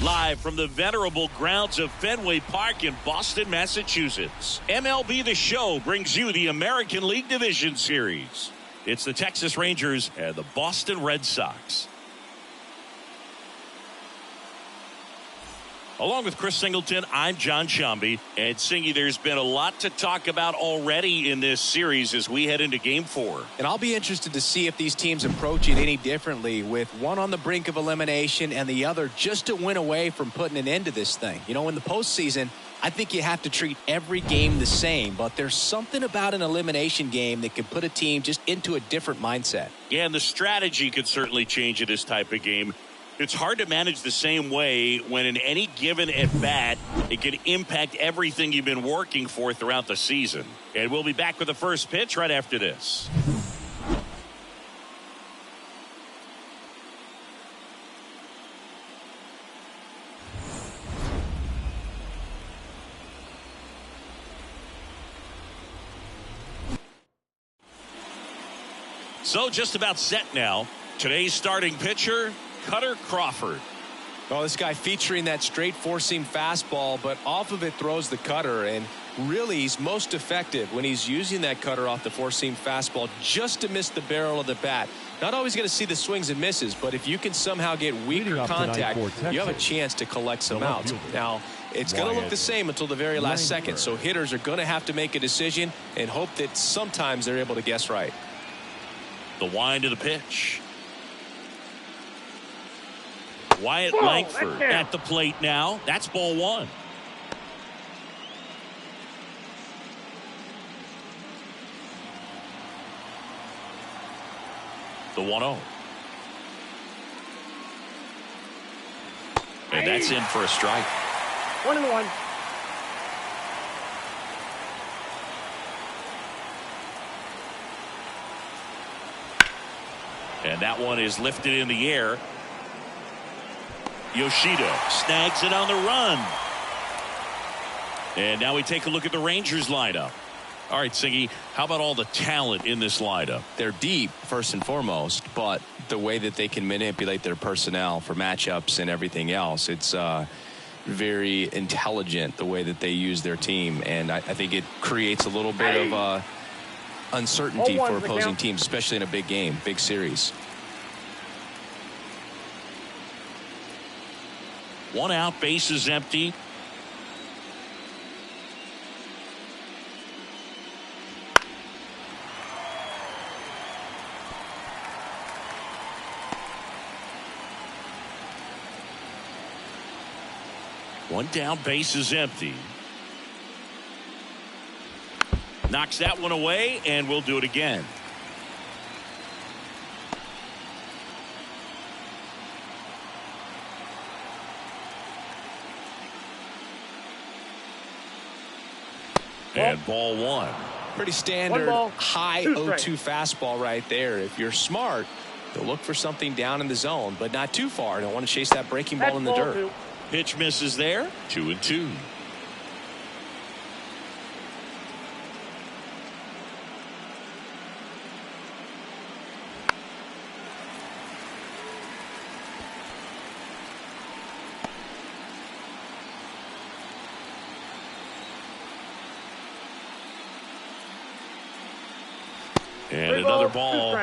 Live from the venerable grounds of Fenway Park in Boston, Massachusetts, MLB The Show brings you the American League Division Series. It's the Texas Rangers and the Boston Red Sox. Along with Chris Singleton, I'm John Shambi. And Singy, there's been a lot to talk about already in this series as we head into Game 4. And I'll be interested to see if these teams approach it any differently, with one on the brink of elimination and the other just a win away from putting an end to this thing. You know, in the postseason, I think you have to treat every game the same, but there's something about an elimination game that can put a team just into a different mindset. Yeah, and the strategy could certainly change in this type of game. It's hard to manage the same way when in any given at-bat, it can impact everything you've been working for throughout the season. And we'll be back with the first pitch right after this. So just about set now. Today's starting pitcher, Cutter Crawford. Well, this guy featuring that straight four-seam fastball, but off of it throws the cutter, and really he's most effective when he's using that cutter off the four-seam fastball just to miss the barrel of the bat. Not always going to see the swings and misses, but if you can somehow get weaker contact, you have a chance to collect some outs. Now, it's going to look the same until the very last second, so hitters are going to have to make a decision and hope that sometimes they're able to guess right. The wind of the pitch. Wyatt Langford at the plate now. That's ball one. The 1-0. And that's in for a strike. 1-1. And that one is lifted in the air. Yoshida snags it on the run. And now we take a look at the Rangers lineup. All right, Singy, how about all the talent in this lineup? They're deep, first and foremost, but the way that they can manipulate their personnel for matchups and everything else, it's very intelligent the way that they use their team. And I think it creates a little bit of uncertainty for opposing teams, especially in a big game, big series. One out, base is empty. One down, base is empty. Knocks that one away, and we'll do it again. And ball one. Pretty standard high 0-2 fastball right there. If you're smart, you'll look for something down in the zone, but not too far. Don't want to chase that breaking ball in the dirt. Pitch misses there. 2-2. And another ball.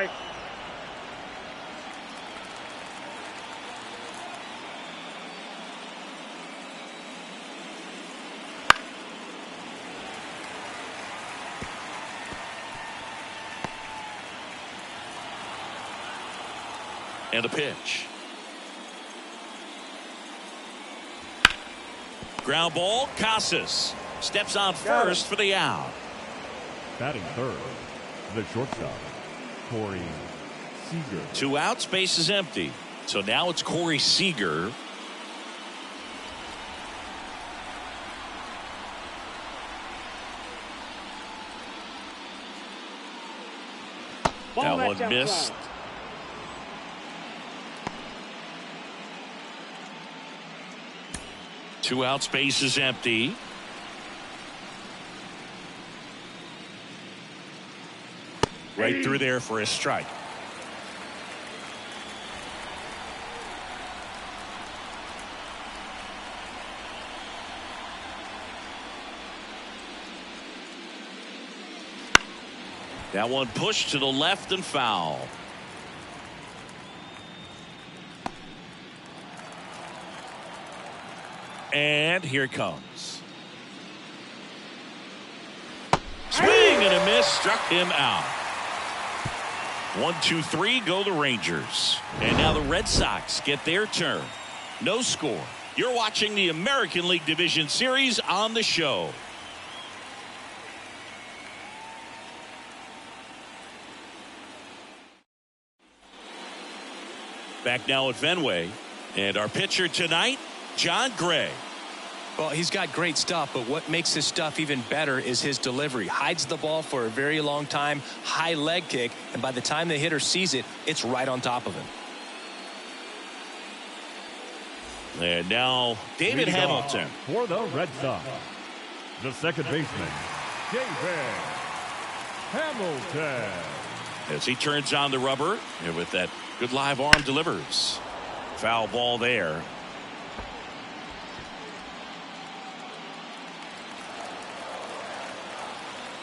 And a pitch. Ground ball. Casas steps on first for the out. Batting third, the shortstop, Corey Seager. 2 outs, base is empty. So now it's Corey Seager. That one missed. Two outs, base is empty. Right through there for a strike. That one pushed to the left and foul. And here it comes. Swing and a miss, struck him out. 1, 2, 3 go the Rangers. And now the Red Sox get their turn. No score. You're watching the American League Division Series on the show. Back now at Fenway. And our pitcher tonight, John Gray. Well, he's got great stuff, but what makes his stuff even better is his delivery. Hides the ball for a very long time, high leg kick, and by the time the hitter sees it, it's right on top of him. And now David Hamilton. For the Red Sox, the second baseman, David Hamilton. As he turns on the rubber, and with that good live arm delivers. Foul ball there.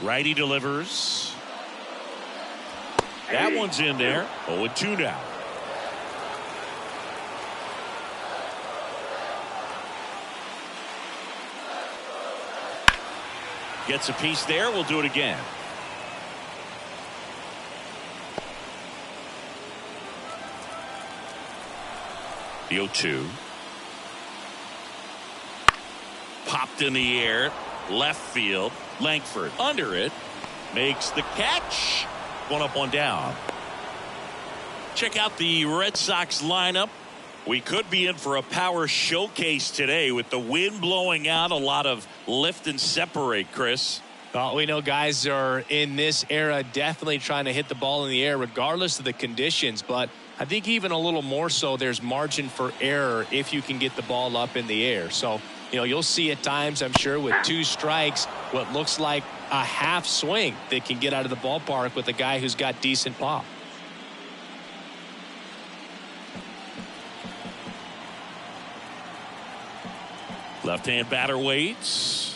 Righty delivers. That one's in there. 0-2 now. Gets a piece there. We'll do it again. The 0-2. Popped in the air. Left field. Langford under it. Makes the catch. 1 up, 1 down. Check out the Red Sox lineup. We could be in for a power showcase today with the wind blowing out. A lot of lift and separate, Chris. Well, we know guys are in this era definitely trying to hit the ball in the air regardless of the conditions, but I think even a little more so there's margin for error if you can get the ball up in the air. So, you know, you'll see at times, I'm sure, with 2 strikes, what looks like a half swing that can get out of the ballpark with a guy who's got decent pop. Left-hand batter waits.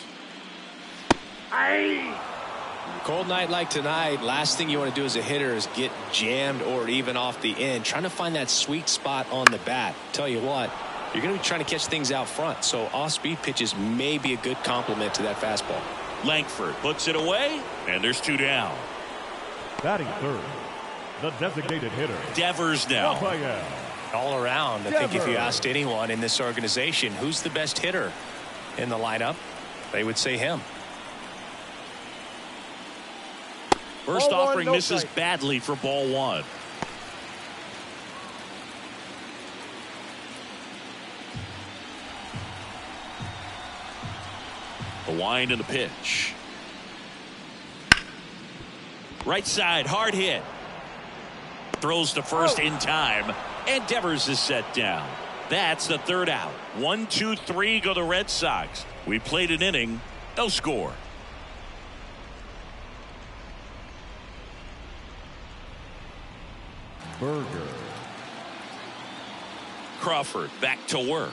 Cold night like tonight, last thing you want to do as a hitter is get jammed or even off the end. Trying to find that sweet spot on the bat. Tell you what, you're going to be trying to catch things out front, so off-speed pitches may be a good complement to that fastball. Langford puts it away, and there's 2 down. Batting third, the designated hitter, Devers now. Rafael. All around, I think if you asked anyone in this organization who's the best hitter in the lineup, they would say him. First Ball offering one, no misses strike. badly for ball 1. The wind and the pitch. Right side, hard hit. Throws to first in time, and Devers is set down. That's the 3rd out. 1, 2, 3 go the Red Sox. We played an inning, no score. Berger. Crawford back to work.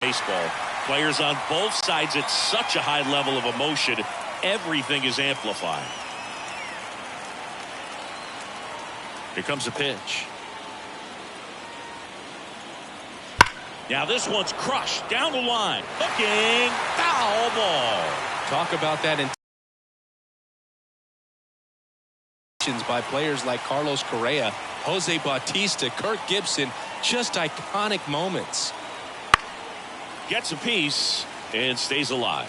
Baseball. Players on both sides at such a high level of emotion. Everything is amplified. Here comes the pitch. Now this one's crushed down the line. Hooking. Foul ball. Talk about that in by players like Carlos Correa, Jose Bautista, Kirk Gibson. Just iconic moments. Gets a piece and stays alive.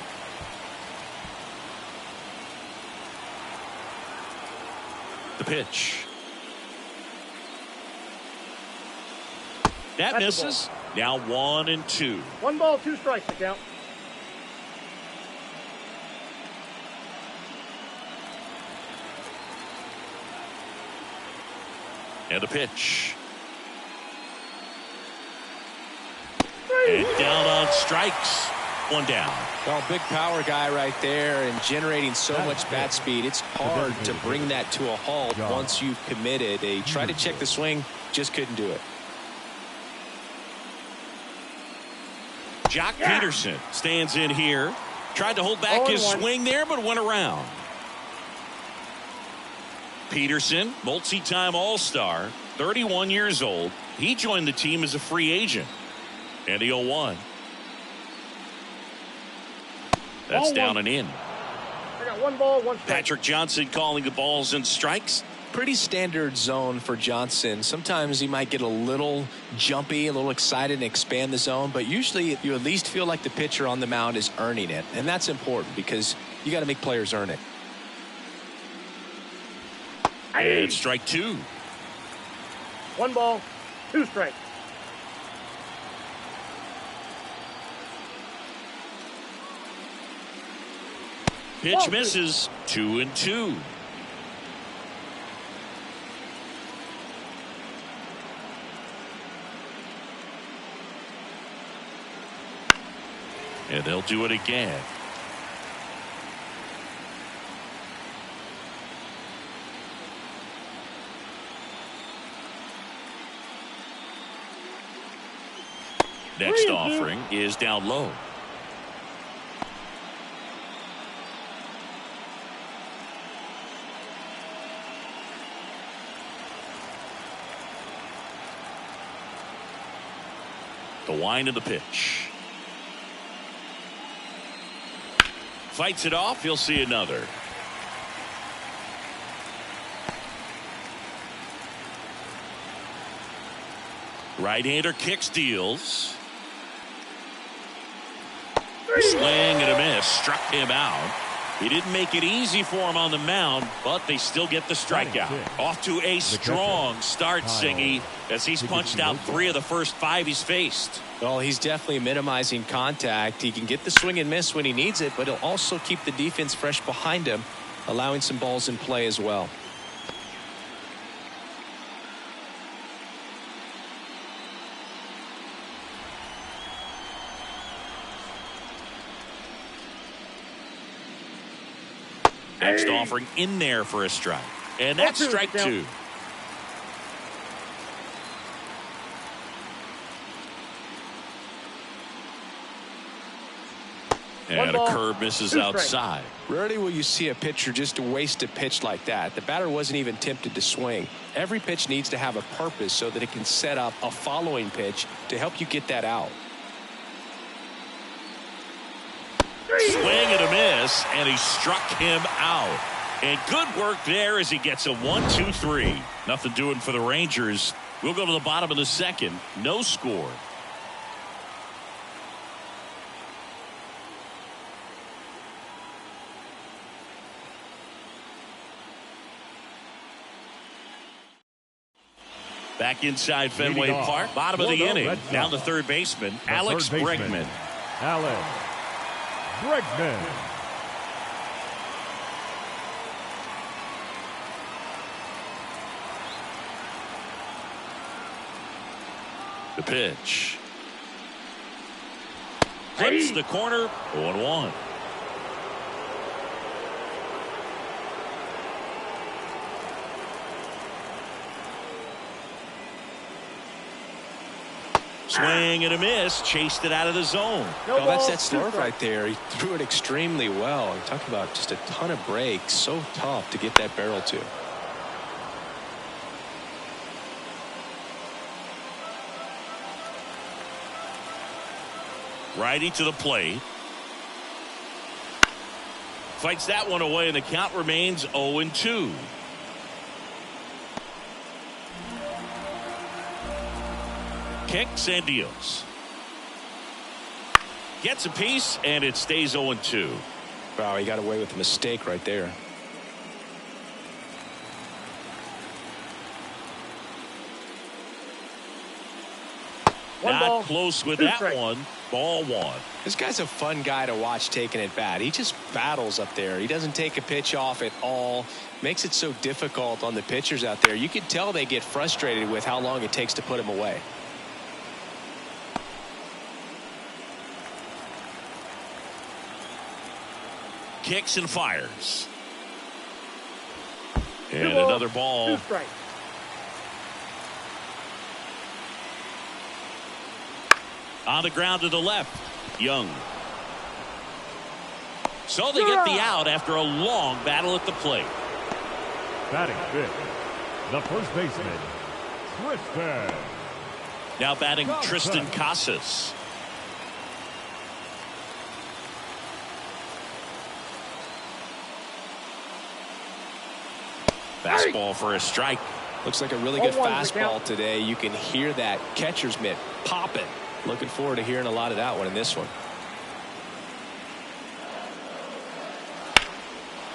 The pitch. That That's misses. Now 1 and 2. 1 ball, 2 strikes to count. And the pitch. And down on strikes. 1 down. Well, big power guy right there and generating so much bat speed. It's hard to bring that to a halt once you've committed. They tried to check the swing, just couldn't do it. Jock Peterson stands in here. Tried to hold back his swing there, but went around. Peterson, multi-time All-Star, 31 years old. He joined the team as a free agent. And the 0-1. That's down and in. I got 1 ball, 1 strike. Patrick Johnson calling the balls and strikes. Pretty standard zone for Johnson. Sometimes he might get a little jumpy, a little excited and expand the zone, but usually you at least feel like the pitcher on the mound is earning it, and that's important because you got to make players earn it. And strike 2. 1 ball, 2 strikes. Pitch misses. 2-2. And they'll do it again. Next offering is down low. The wind of the pitch. Fights it off. He'll see another. Right-hander kicks, deals. Swing and a miss. Struck him out. He didn't make it easy for him on the mound, but they still get the strikeout. Off to a strong start, Singy, as he's punched out 3 of the first 5 he's faced. Well, he's definitely minimizing contact. He can get the swing and miss when he needs it, but he'll also keep the defense fresh behind him, allowing some balls in play as well. Next offering in there for a strike. And that's strike 2. And a curve misses outside. Rarely will you see a pitcher just waste a pitch like that. The batter wasn't even tempted to swing. Every pitch needs to have a purpose so that it can set up a following pitch to help you get that out. Swing and a miss, and he struck him out. And good work there as he gets a 1-2-3. Nothing doing for the Rangers. We'll go to the bottom of the second. No score. Back inside Fenway Park. Bottom of the inning. Redsox. Down to third baseman. Alex Bregman. Alex Bregman. The pitch. Flips the corner. 0-1. Swing and a miss. Chased it out of the zone. Oh, that's that slurve right there. He threw it extremely well. I'm talking about just a ton of breaks. So tough to get that barrel to. Righty to the plate. Fights that one away, and the count remains 0-2. Kicks and deals. Gets a piece, and it stays 0-2. Wow, he got away with a mistake right there. Not close with that one. Ball 1. This guy's a fun guy to watch taking at bat. He just battles up there. He doesn't take a pitch off at all. Makes it so difficult on the pitchers out there. You can tell they get frustrated with how long it takes to put him away. Kicks and fires. And another ball. On the ground to the left. Young. So they get the out after a long battle at the plate. Batting fifth, the first baseman, Tristan. Now batting Tristan Casas. Fastball for a strike. Looks like a really good fastball today. You can hear that catcher's mitt popping. Looking forward to hearing a lot of that one in this one.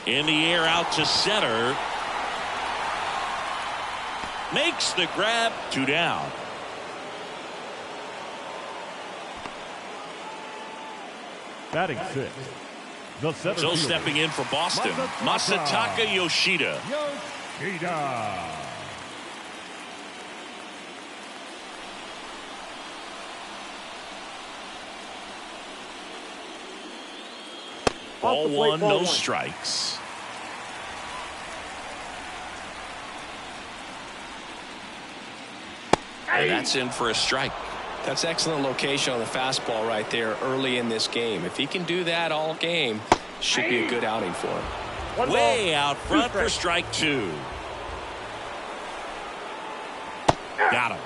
In the air out to center. Makes the grab. 2 down. Batting sixth, the center So fielder, stepping in for Boston, Masataka Yoshida. Yoshida. Ball one, no strikes. And that's in for a strike. That's excellent location on the fastball right there early in this game. If he can do that all game, should be a good outing for him. Way out front for strike 2. Got him.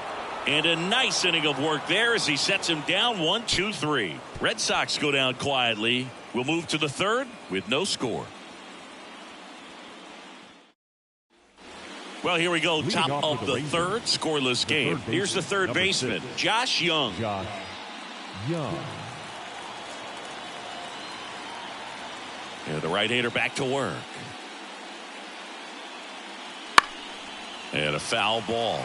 And a nice inning of work there as he sets him down 1-2-3. Red Sox go down quietly. We'll move to the third with no score. Well, here we go. Top of the third, scoreless game. Here's the third baseman, Josh Young. Josh Young. And the right-hander back to work. And a foul ball.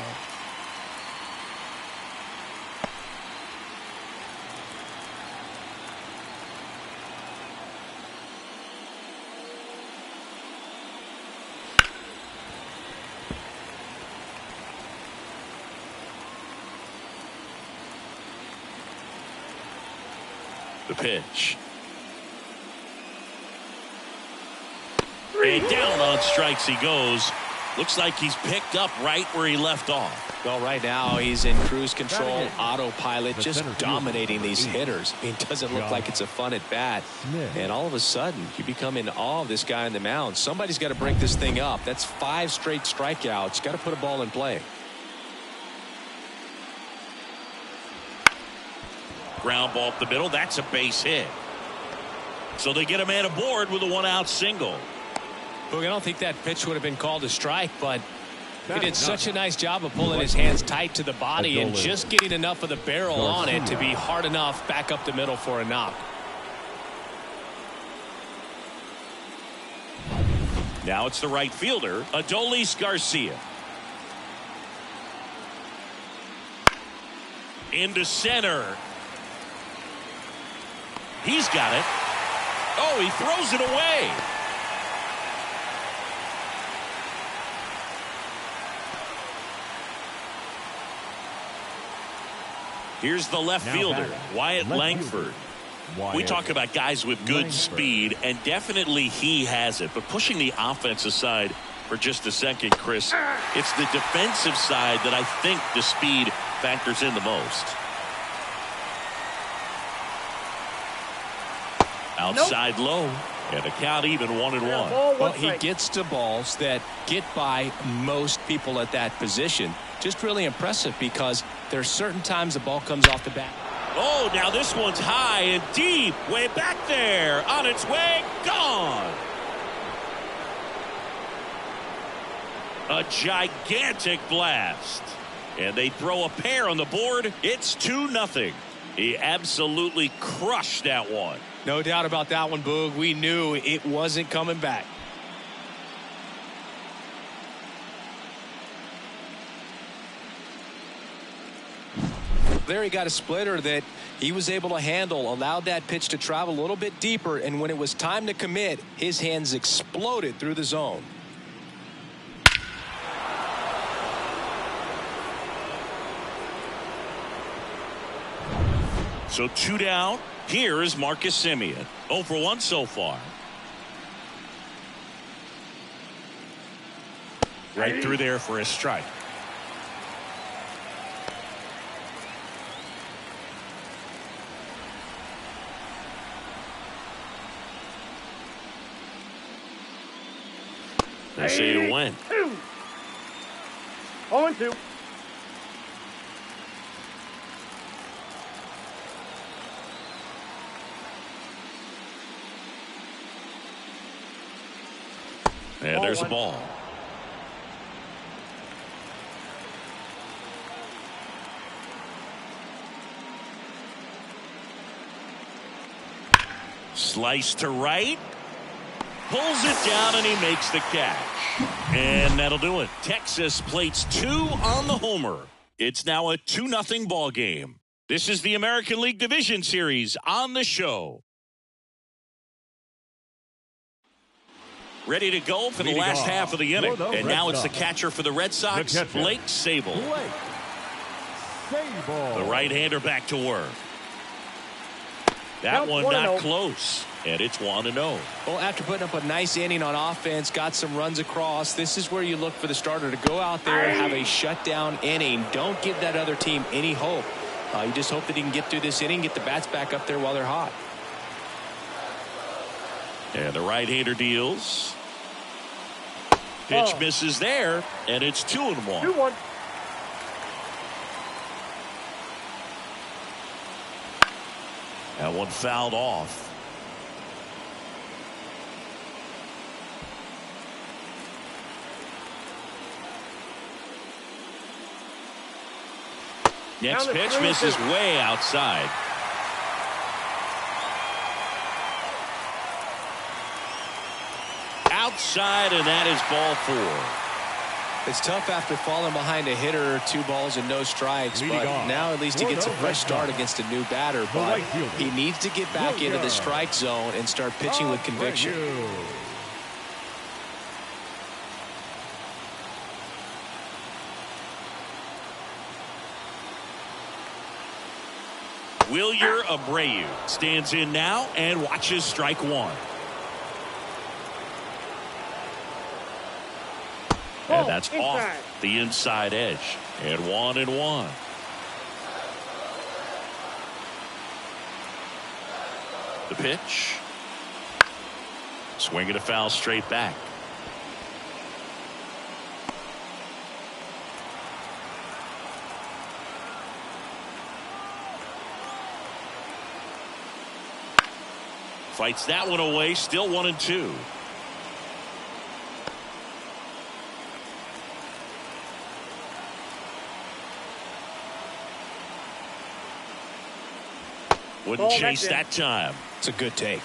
The pitch. And down on strikes he goes. Looks like he's picked up right where he left off. Well, right now he's in cruise control, autopilot, just dominating these hitters. I mean, it doesn't look like it's a fun at bat. And all of a sudden, you become in awe of this guy on the mound. Somebody's got to break this thing up. That's 5 straight strikeouts. Got to put a ball in play. Ground ball up the middle. That's a base hit. So they get a man aboard with a 1-out single. Look, I don't think that pitch would have been called a strike, but he did such a nice job of pulling his hands tight to the body and just getting enough of the barrel on it to be hard enough back up the middle for a knock. Now it's the right fielder, Adolis Garcia. Into center. He's got it. Oh, he throws it away. Here's the left fielder, Wyatt Langford. We talk about guys with good speed, and definitely he has it. But pushing the offense aside for just a second, Chris, it's the defensive side that I think the speed factors in the most. Outside low, and a count even 1-1. Well, he gets to balls that get by most people at that position. Just really impressive because there's certain times the ball comes off the bat. Oh, now this one's high and deep, way back there, on its way, gone. A gigantic blast. And they throw a pair on the board. It's 2-0. He absolutely crushed that one. No doubt about that one, Boog. We knew it wasn't coming back. There he got a splitter that he was able to handle, allowed that pitch to travel a little bit deeper, and when it was time to commit, his hands exploded through the zone. So 2 down. Here is Marcus Semien. 0 for 1 so far. Right through there for a strike. They say to win. 0-2. And there's a ball. Slice to right. Pulls it down and he makes the catch. And that'll do it. Texas plates 2 on the homer. It's now a 2-0 ball game. This is the American League Division Series on the show. Ready to go for the last half of the inning. And now it's the catcher for the Red Sox, Blake Sabol. The right-hander back to work. That one not close. And it's 1-0. Well, after putting up a nice inning on offense, got some runs across, this is where you look for the starter to go out there and have a shutdown inning. Don't give that other team any hope. You just hope that he can get through this inning, get the bats back up there while they're hot. And the right-hander deals. Pitch misses there, and it's 2-1. 2-1. That one fouled off. Next pitch misses way outside. Outside, and that is ball 4. It's tough after falling behind a hitter, 2 balls and no strikes, but now at least he gets a fresh start against a new batter, but he needs to get back into the strike zone and start pitching with conviction. Wilyer Abreu stands in now and watches strike 1. And that's off the inside edge. And 1-1. The pitch. Swinging a foul straight back. Fights that one away. Still 1-2. Wouldn't chase that time. It's a good take.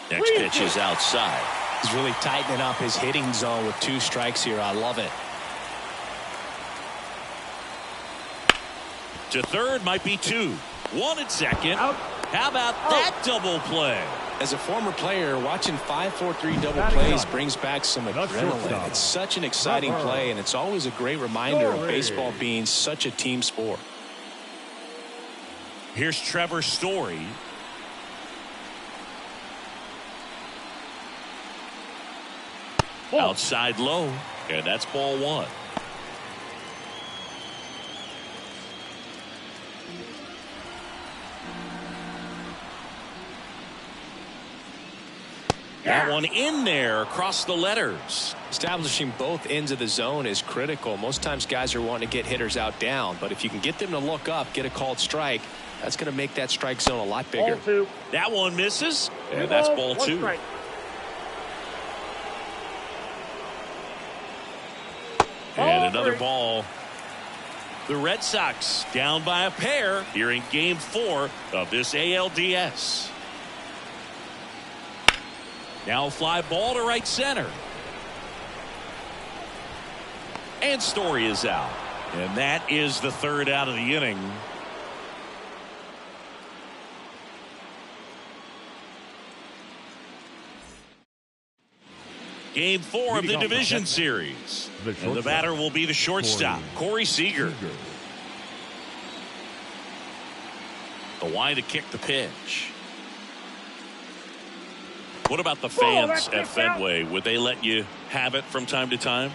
Next pitch is outside. He's really tightening up his hitting zone with 2 strikes here. I love it. To third, might be 2. 1 at second. Out. How about that double play? As a former player, watching 5-4-3 double plays brings back some adrenaline. It's such an exciting play, and it's always a great reminder of baseball being such a team sport. Here's Trevor Story. Outside low, and that's ball 1. That one in there across the letters. Establishing both ends of the zone is critical. Most times guys are wanting to get hitters out down, but if you can get them to look up, get a called strike, that's going to make that strike zone a lot bigger. Ball 2. That one misses, and that's ball 2. Strike. And another ball. The Red Sox down by a pair here in game 4 of this ALDS. Now a fly ball to right center. And Story is out. And that is the 3rd out of the inning. Game 4 of the division series. And the batter will be the shortstop, Corey Seager. The line to kick the pitch. What about the fans at Fenway? Would they let you have it from time to time?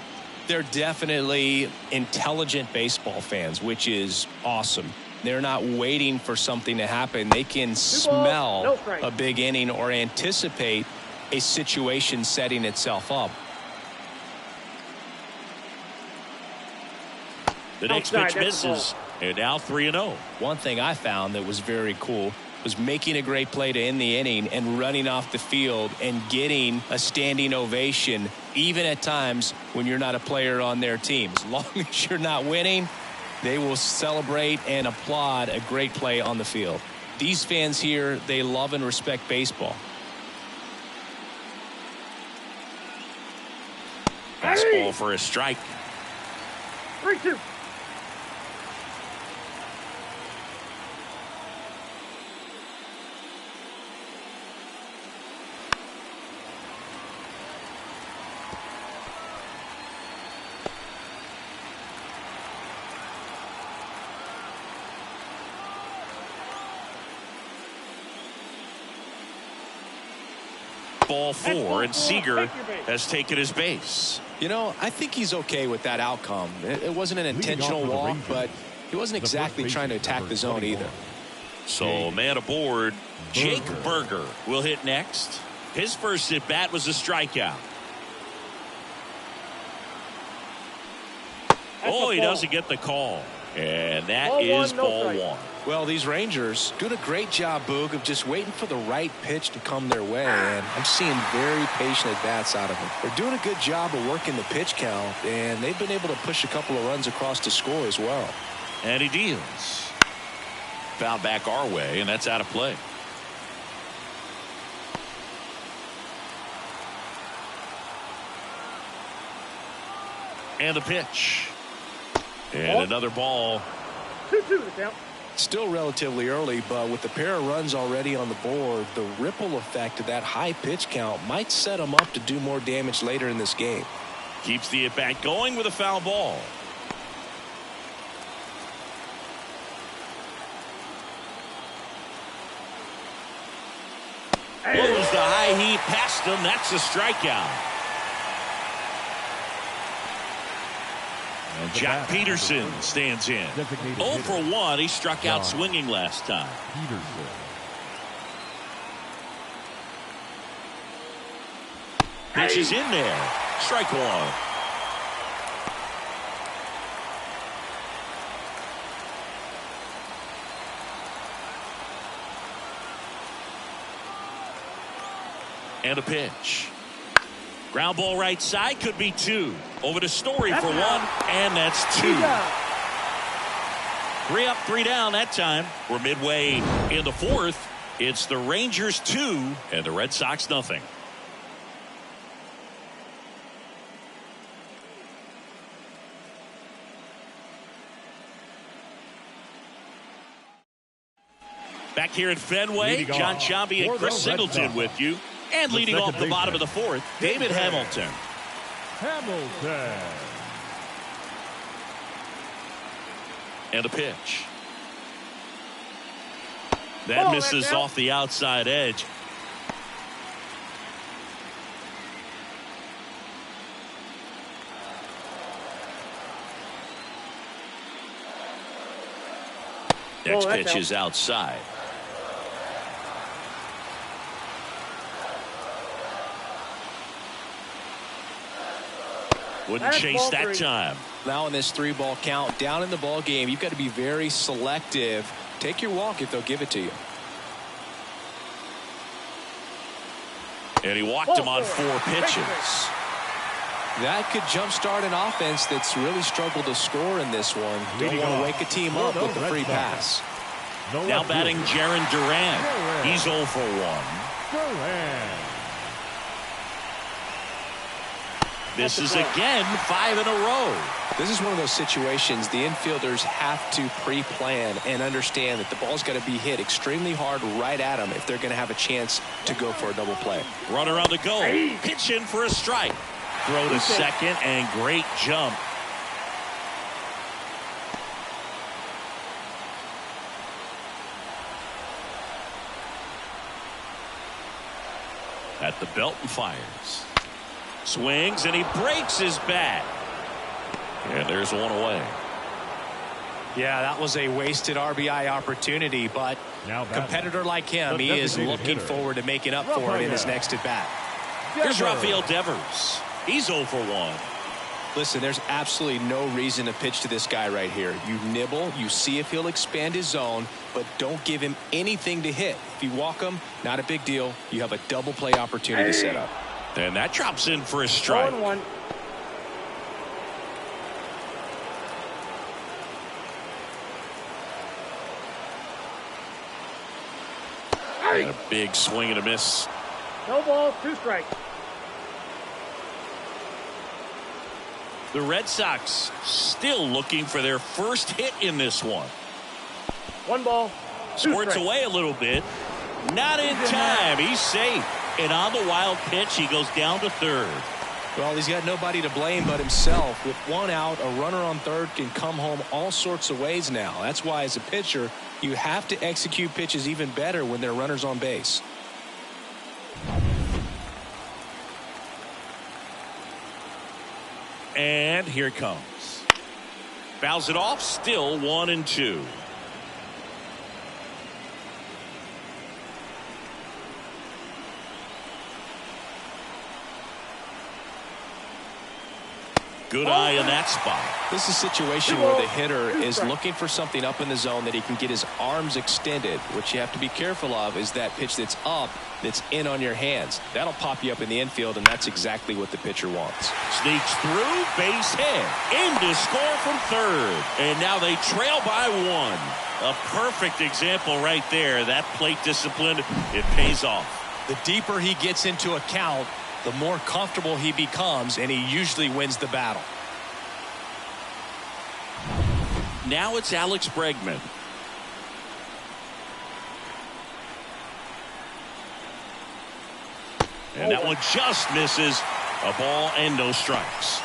They're definitely intelligent baseball fans, which is awesome. They're not waiting for something to happen. They can smell a big inning or anticipate a situation setting itself up. The next pitch misses, and now 3-0. One thing I found that was very cool was making a great play to end the inning and running off the field and getting a standing ovation, even at times when you're not a player on their team. As long as you're not winning, they will celebrate and applaud a great play on the field. These fans here, they love and respect baseball. Fastball for a strike. 3-2. Ball 4, and Seager has taken his base. You know, I think he's okay with that outcome. It wasn't an intentional walk, but he wasn't exactly trying to attack the zone either. So, man aboard, Jake Berger will hit next. His first at bat was a strikeout. Oh, he doesn't get the call. And that is ball 1. Well, these Rangers doing a great job, Boog, of just waiting for the right pitch to come their way, and I'm seeing very patient at-bats out of them. They're doing a good job of working the pitch count, and they've been able to push a couple of runs across to score as well. And he deals. Foul back our way, and that's out of play. And the pitch. And another ball. 2-2 to count. Still relatively early, but with the pair of runs already on the board, the ripple effect of that high pitch count might set them up to do more damage later in this game. Keeps the at-bat going with a foul ball. Blows the high heat past him. That's a strikeout. And Jack Peterson stands in. 0 for 1. He struck out swinging last time. Pitch is in there. Strike 1. And a pitch. Ground ball right side, could be 2. Over to Story for 1, and that's 2. 3 up, 3 down that time. We're midway in the 4th. It's the Rangers 2 and the Red Sox nothing. Back here at Fenway, John Sciambi and Chris Singleton with you. And leading off the bottom of the 4th, David Hamilton. And a pitch. That misses off the outside edge. Next pitch is outside. Wouldn't chase that time. Now in this 3-ball count, down in the ball game, you've got to be very selective. Take your walk if they'll give it to you. And he walked him on 4 pitches. That could jumpstart an offense that's really struggled to score in this one. Don't want to wake a team up with the free pass. Now batting Jarren Duran. He's 0 for 1. This is again 5 in a row. This is one of those situations the infielders have to pre-plan and understand that the ball's got to be hit extremely hard right at them if they're going to have a chance to go for a double play. Runner on the go. Pitch in for a strike. Throw to second and great jump. At the belt and fires. Swings and he breaks his bat. And there's 1 away. Yeah, that was a wasted RBI opportunity, but Now a competitor like him, he is looking forward to making up for it in his next at-bat. Here's Rafael Devers. He's 0 for 1. Listen, there's absolutely no reason to pitch to this guy right here. You nibble, you see if he'll expand his zone, but don't give him anything to hit. If you walk him, not a big deal. You have a double play opportunity set up. And that drops in for a strike. 0-1. And a big swing and a miss. No balls, 2 strikes. The Red Sox still looking for their first hit in this one. 1 ball, 2 Squirts strikes. away a little bit. Not in time. He's safe. And on the wild pitch, he goes down to third. Well, he's got nobody to blame but himself. With 1 out, a runner on third can come home all sorts of ways now. That's why, as a pitcher, you have to execute pitches even better when there are runners on base. And here it comes. Fouls it off. Still 1-2. Good eye in that spot. This is a situation where the hitter is looking for something up in the zone that he can get his arms extended. What you have to be careful of is that pitch that's up, that's in on your hands. That'll pop you up in the infield, and that's exactly what the pitcher wants. Sneaks through, base hit. In to score from third. And now they trail by 1. A perfect example right there. That plate discipline, it pays off. The deeper he gets into a count, the more comfortable he becomes, and he usually wins the battle. Now it's Alex Bregman. And that one just misses. A ball and no strikes.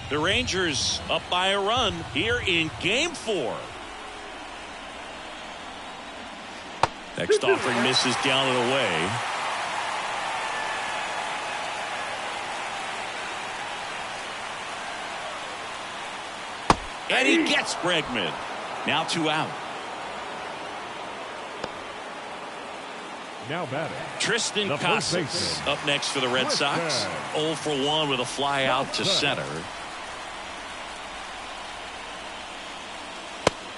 The Rangers up by a run here in Game 4. Next offering misses down and away. And he gets Bregman. Now 2 out. Now batting. Tristan The first Casas baseman. up next for the Red Sox. 0 for 1 with a fly out to center.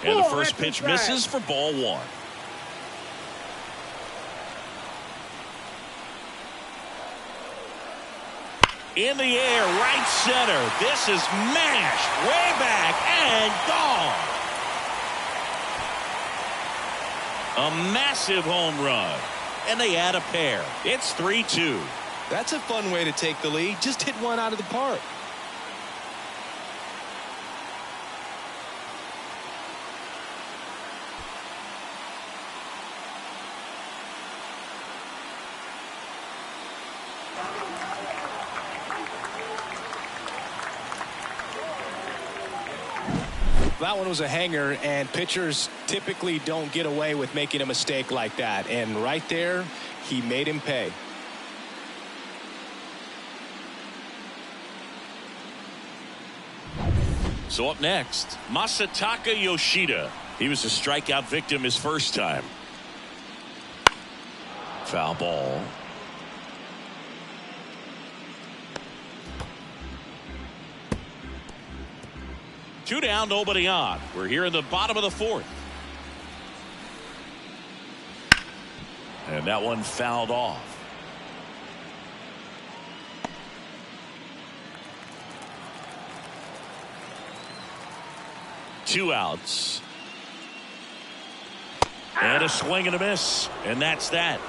And the first pitch misses for ball 1. In the air, right center. This is mashed way back and gone. A massive home run. And they add a pair. It's 3-2. That's a fun way to take the lead. Just hit one out of the park. That one was a hanger, and pitchers typically don't get away with making a mistake like that. And right there, he made him pay. So up next, Masataka Yoshida. He was a strikeout victim his first time. Foul ball. Two down, nobody on. We're here in the bottom of the 4th. And that one fouled off. Two outs. And a swing and a miss. And that's that.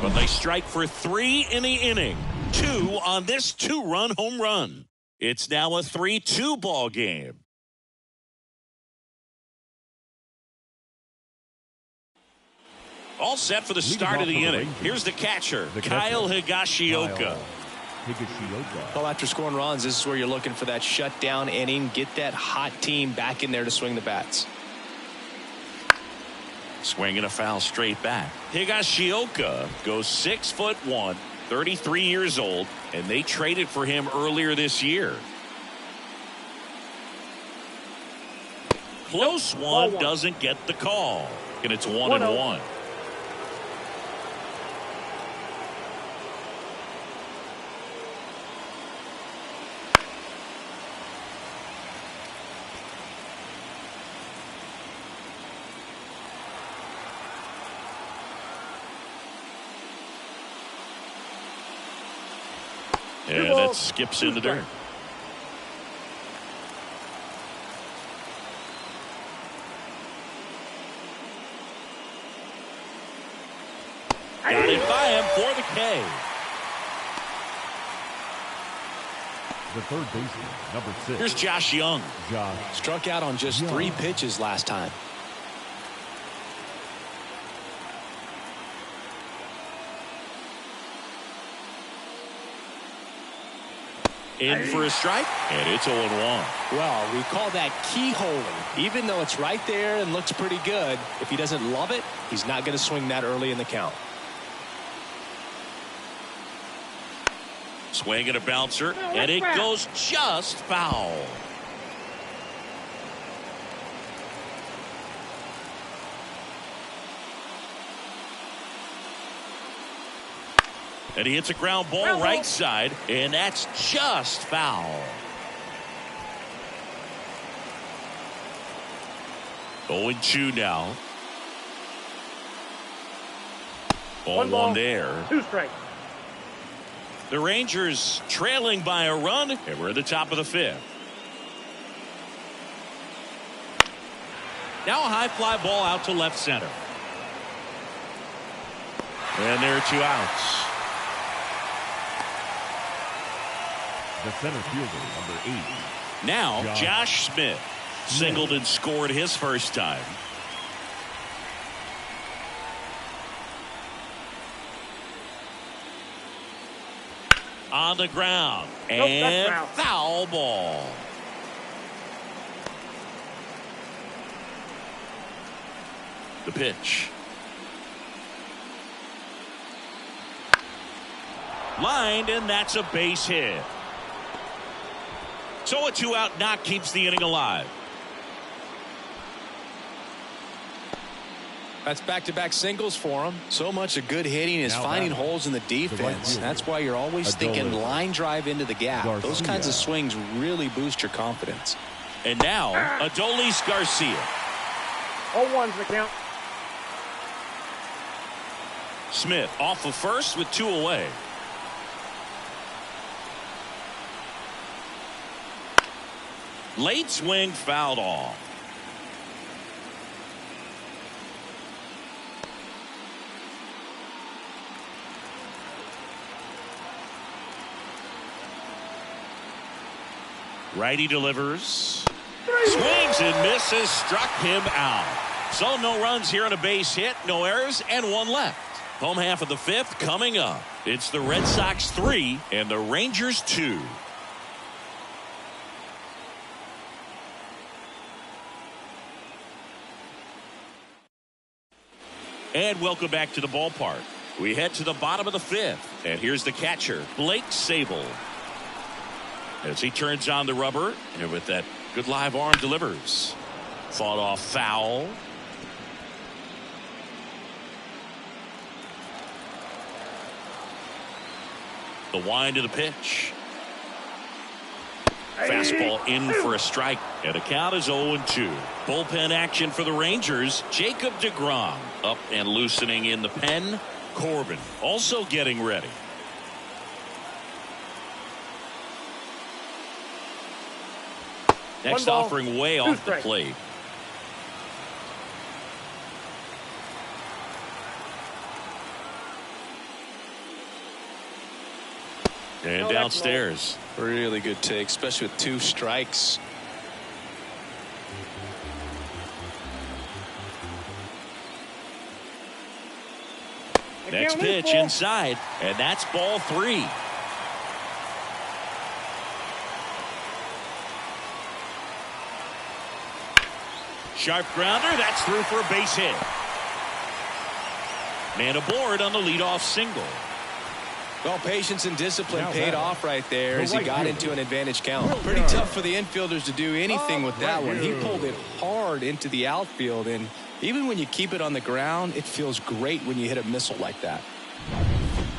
But they strike for 3 in the inning. 2 on this 2-run home run. It's now a 3-2 ball game. All set for the start of the inning. Here's the catcher, Kyle Higashioka. Well, after scoring runs, this is where you're looking for that shutdown inning. Get that hot team back in there to swing the bats. Swinging a foul straight back. Higashioka goes 6'1", 33 years old, and they traded for him earlier this year. Close one, doesn't get the call, and it's 1-1. And that skips in the dirt. Got it by him for the K. The third baseman, number 6. Here's Josh Young. Struck out on just 3 pitches last time. In for a strike, and it's 0-1. Well, we call that keyholing. Even though it's right there and looks pretty good, if he doesn't love it, he's not going to swing that early in the count. Swing and a bouncer, and it goes just foul. And he hits a ground ball right side, and that's just foul. 0-2 now. 0-1 there. 2 strikes. The Rangers trailing by a run, and we're at the top of the 5th. Now a high fly ball out to left center. And there are 2 outs. The center fielder, number 8. Now Josh Smith singled and scored his first time. On the ground, and foul ball. The pitch. Lined, and that's a base hit. So a 2-out knock keeps the inning alive. That's back-to-back singles for him. So much of good hitting is finding holes in the defense. That's why you're always thinking line drive into the gap. Those kinds of swings really boost your confidence. And now Adolis Garcia. 0-1's the count. Smith off of first with 2 away. Late swing fouled off. Righty delivers. Swings and misses. Struck him out. So no runs here on a base hit. No errors and 1 left. Home half of the 5th coming up. It's the Red Sox 3 and the Rangers 2. And welcome back to the ballpark. We head to the bottom of the 5th. And here's the catcher, Blake Sabol. As he turns on the rubber, and with that good live arm delivers. Fought off foul. The wind of the pitch. Fastball in for a strike, and the count is 0-2. Bullpen action for the Rangers. Jacob deGrom up and loosening in the pen. Corbin also getting ready. Next offering way off the plate. And downstairs. Really good take, especially with 2 strikes. Next pitch inside, and that's ball 3. Sharp grounder, that's through for a base hit. Man aboard on the leadoff single. Well, patience and discipline paid off right there as he got into an advantage count. Well, Pretty tough for the infielders to do anything with that one. He pulled it hard into the outfield, and even when you keep it on the ground, it feels great when you hit a missile like that.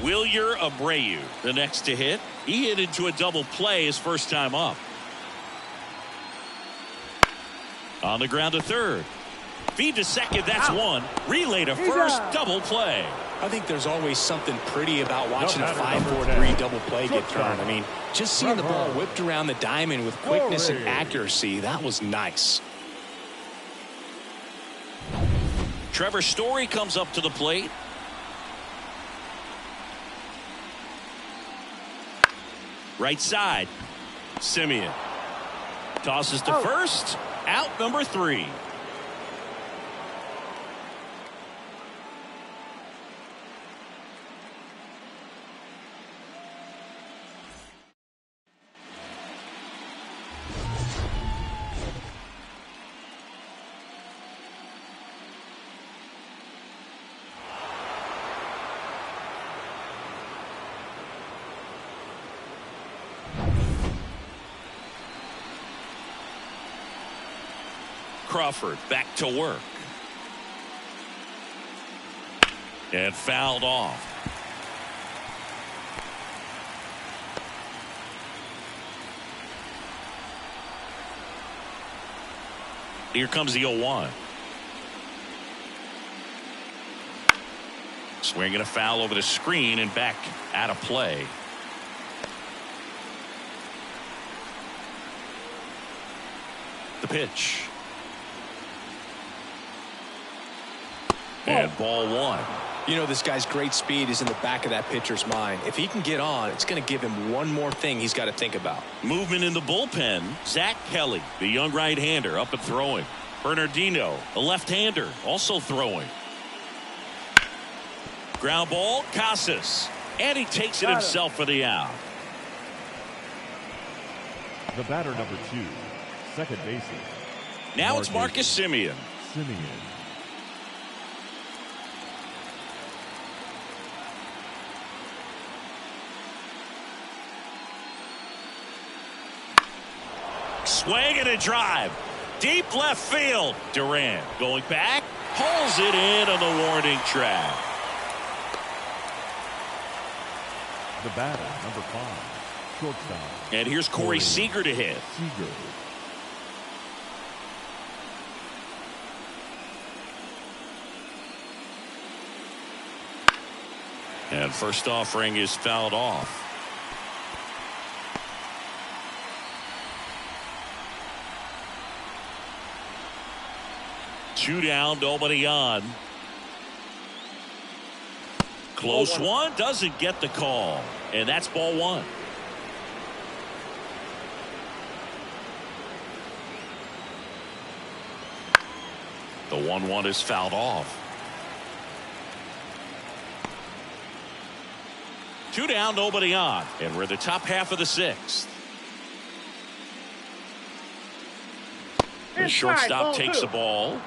Wilyer Abreu, the next to hit. He hit into a double play his first time up. On the ground to third. Feed to second, that's one. Relay to first, double play. I think there's always something pretty about watching a 5-4-3 double play get thrown. I mean, just seeing the ball whipped around the diamond with quickness and accuracy, that was nice. Trevor Story comes up to the plate. Right side. Simeon tosses to first. Out number 3. Crawford back to work. And fouled off. Here comes the 0-1. Swinging a foul over the screen and back out of play. The pitch. And ball 1. You know, this guy's great speed is in the back of that pitcher's mind. If he can get on, it's going to give him one more thing he's got to think about. Movement in the bullpen. Zach Kelly, the young right-hander, up and throwing. Bernardino, the left-hander, also throwing. Ground ball, Casas. And he takes it himself for the out. The batter number 2, second baseman. Now it's Marcus Simeon. Swing and a drive. Deep left field. Durant going back. Pulls it in on the warning track. The batter, number 5, shortstop. And here's Corey Seager to hit. And first offering is fouled off. Two down, nobody on. Close one, doesn't get the call. And that's ball 1. The 1-1 is fouled off. Two down, nobody on. And we're the top half of the 6th. The shortstop takes the ball.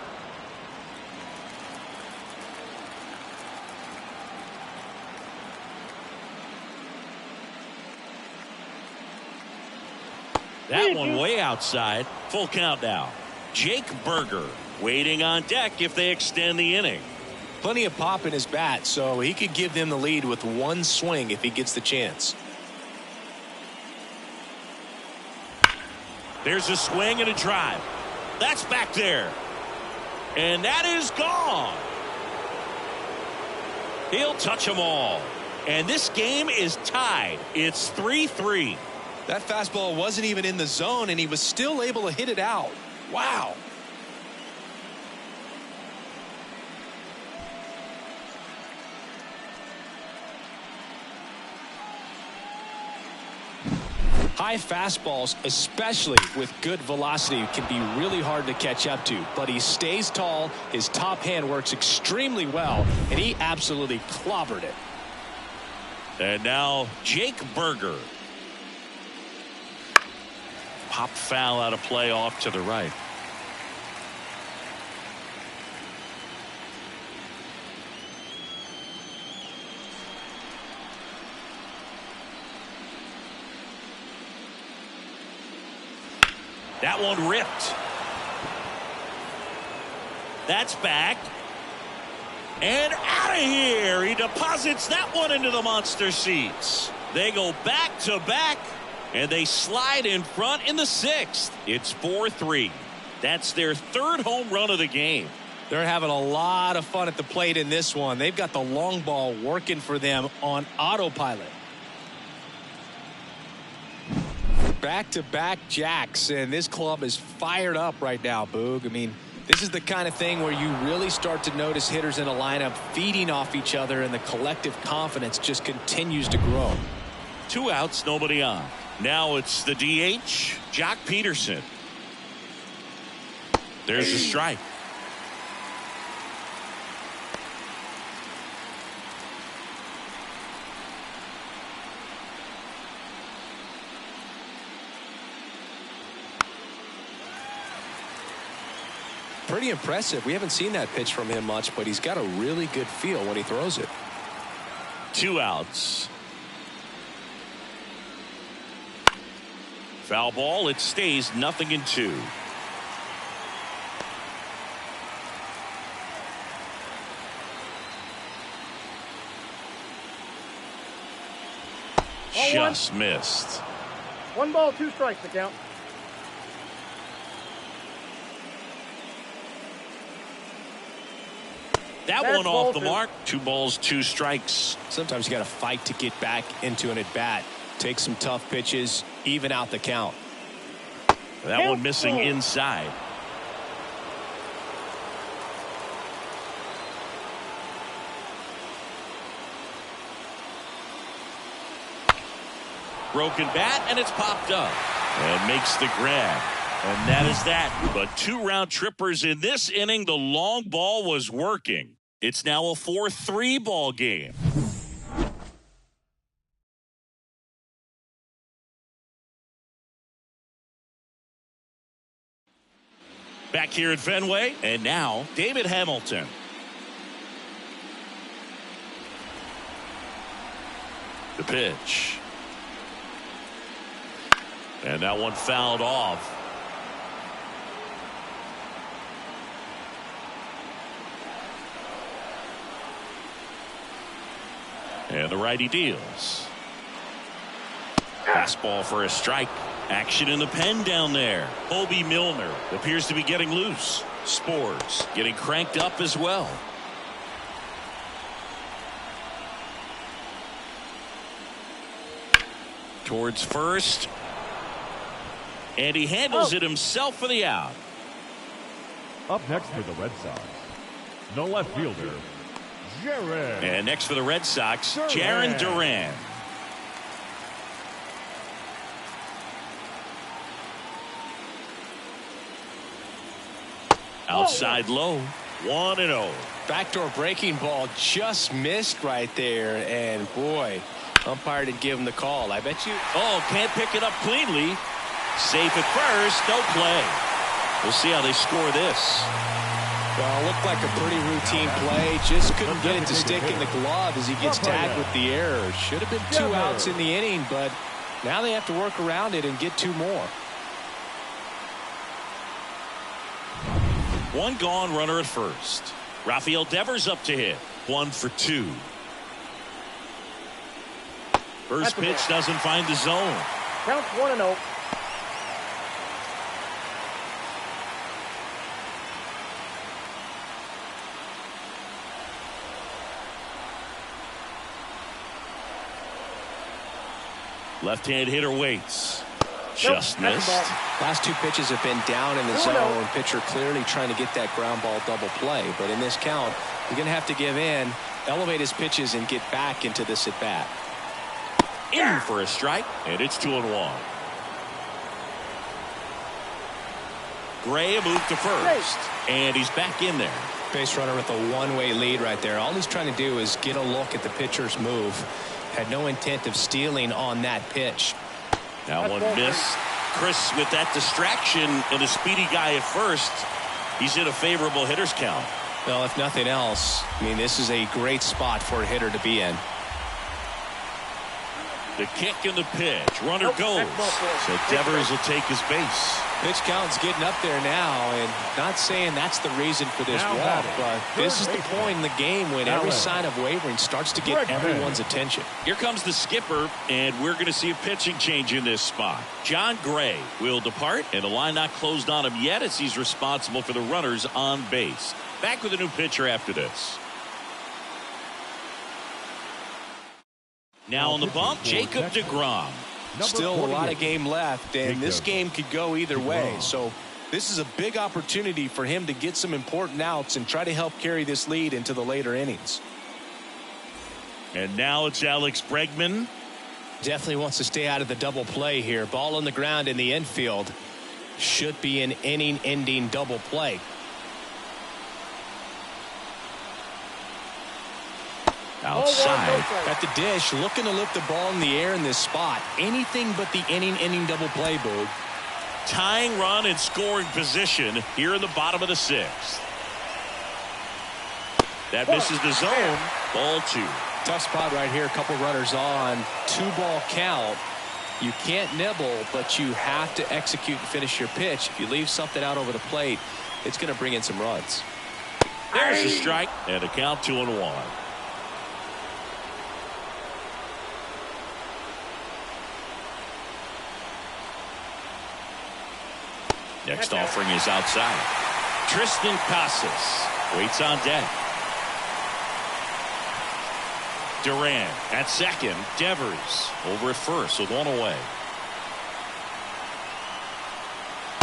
That one way outside. Full count now. Jake Berger waiting on deck if they extend the inning. Plenty of pop in his bat, so he could give them the lead with one swing if he gets the chance. There's a swing and a drive. That's back there. And that is gone. He'll touch them all. And this game is tied. It's 3-3. That fastball wasn't even in the zone, and he was still able to hit it out. Wow. High fastballs, especially with good velocity, can be really hard to catch up to. But he stays tall. His top hand works extremely well, and he absolutely clobbered it. And now Jake Berger. Pop foul out of play off to the right. That one ripped. That's back. And out of here. He deposits that one into the monster seats. They go back to back, and they slide in front in the 6th. It's 4-3. That's their 3rd home run of the game. They're having a lot of fun at the plate in this one. They've got the long ball working for them on autopilot. Back-to-back jacks, and this club is fired up right now, Boog. I mean, this is the kind of thing where you really start to notice hitters in a lineup feeding off each other, and the collective confidence just continues to grow. 2 outs, nobody on. Now it's the DH, Jock Peterson. There's a strike. Pretty impressive. We haven't seen that pitch from him much, but he's got a really good feel when he throws it. 2 outs. Foul ball. It stays 0-2. Just missed. 1 ball, 2 strikes to count. That That's one off the 2. mark. 2 balls, 2 strikes. Sometimes you got to fight to get back into an at-bat. Take some tough pitches, even out the count. That one missing inside. Broken bat, and it's popped up. And makes the grab. And that is that. But 2 round trippers in this inning. The long ball was working. It's now a 4-3 ball game. Back here at Fenway, and now David Hamilton. The pitch. And that one fouled off. And the righty deals. Fastball for a strike. Action in the pen down there. Kobe Milner appears to be getting loose. Spores getting cranked up as well. Towards first. And he handles it himself for the out. Up next for the Red Sox, the left fielder, Jaron. And next for the Red Sox, Jaron Duran. Outside low, 1-0. Backdoor breaking ball just missed right there, and boy, umpire didn't give him the call. I bet you. Oh, can't pick it up cleanly. Safe at first, no play. We'll see how they score this. Well, looked like a pretty routine play. Just couldn't get it to stick in the glove as he gets tagged with the error. Should have been 2 outs in the inning, but now they have to work around it and get 2 more. 1 gone, runner at first. Rafael Devers up to hit. 1 for 2. First pitch doesn't find the zone. Counts 1-0. Left-hand hitter waits. Just missed. Last 2 pitches have been down in the zone. Pitcher clearly trying to get that ground ball double play. But in this count, you're going to have to give in, elevate his pitches, and get back into this at-bat. In for a strike, and it's 2-1. Gray a move to first. And he's back in there. Base runner with a one-way lead right there. All he's trying to do is get a look at the pitcher's move. Had no intent of stealing on that pitch. Now one miss. Chris, with that distraction and a speedy guy at first, he's in a favorable hitter's count. Well, if nothing else, I mean, this is a great spot for a hitter to be in. The kick and the pitch. Runner goes. So Devers will take his base. Pitch count's getting up there now, and not saying that's the reason for this walk, but this is the point in the game when every sign of wavering starts to get everyone's attention. Here comes the skipper, and we're going to see a pitching change in this spot. John Gray will depart, and the line not closed on him yet as he's responsible for the runners on base. Back with a new pitcher after this. Now on the bump, Jacob deGrom. Still a lot of game left, and this game could go either way. So this is a big opportunity for him to get some important outs and try to help carry this lead into the later innings. And now it's Alex Bregman. Definitely wants to stay out of the double play here. Ball on the ground in the infield. Should be an inning-ending double play. Outside. At the dish, looking to lift the ball in the air in this spot. Anything but the inning-ending double play, Boog. Tying run and scoring position here in the bottom of the sixth. That misses the zone. Ball two. Tough spot right here. A couple runners on. 2-ball count. You can't nibble, but you have to execute and finish your pitch. If you leave something out over the plate, it's going to bring in some runs. There's a strike and a count 2-1. Next offering is outside. Tristan Casas waits on deck. Duran at second. Devers over at first with one away.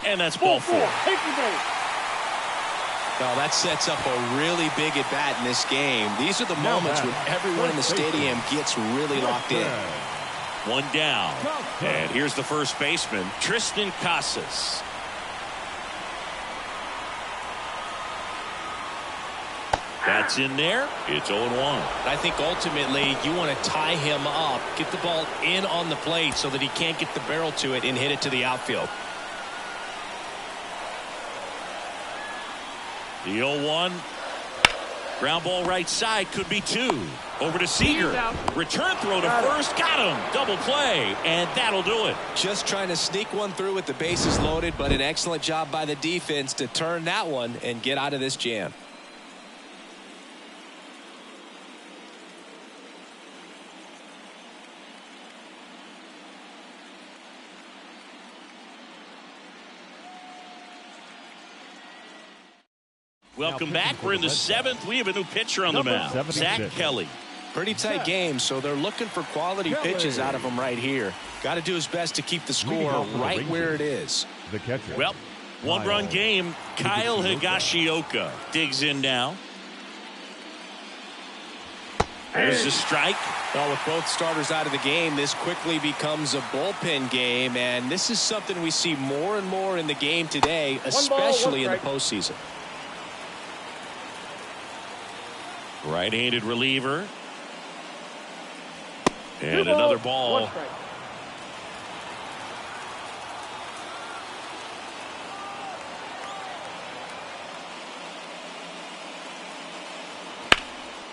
And that's ball four. Well, that sets up a really big at bat in this game. These are the moments when everyone in the stadium gets really locked in. One down. And here's the first baseman, Tristan Casas. That's in there. It's 0-1. I think ultimately you want to tie him up, get the ball in on the plate so that he can't get the barrel to it and hit it to the outfield. The 0-1. Ground ball right side, could be two. Over to Seager. Return throw to first. Got him. Double play. And that'll do it. Just trying to sneak one through with the bases loaded, but an excellent job by the defense to turn that one and get out of this jam. Welcome back. We're in the seventh. We have a new pitcher on the mound, Zach Kelly. Pretty tight game, so they're looking for quality pitches out of him right here. Got to do his best to keep the score right where it is. The catcher. Well, one-run game. Kyle Higashioka digs in now. There's a strike. Well, with both starters out of the game, this quickly becomes a bullpen game, and this is something we see more and more in the game today, especially in the postseason. Right-handed reliever. And another ball.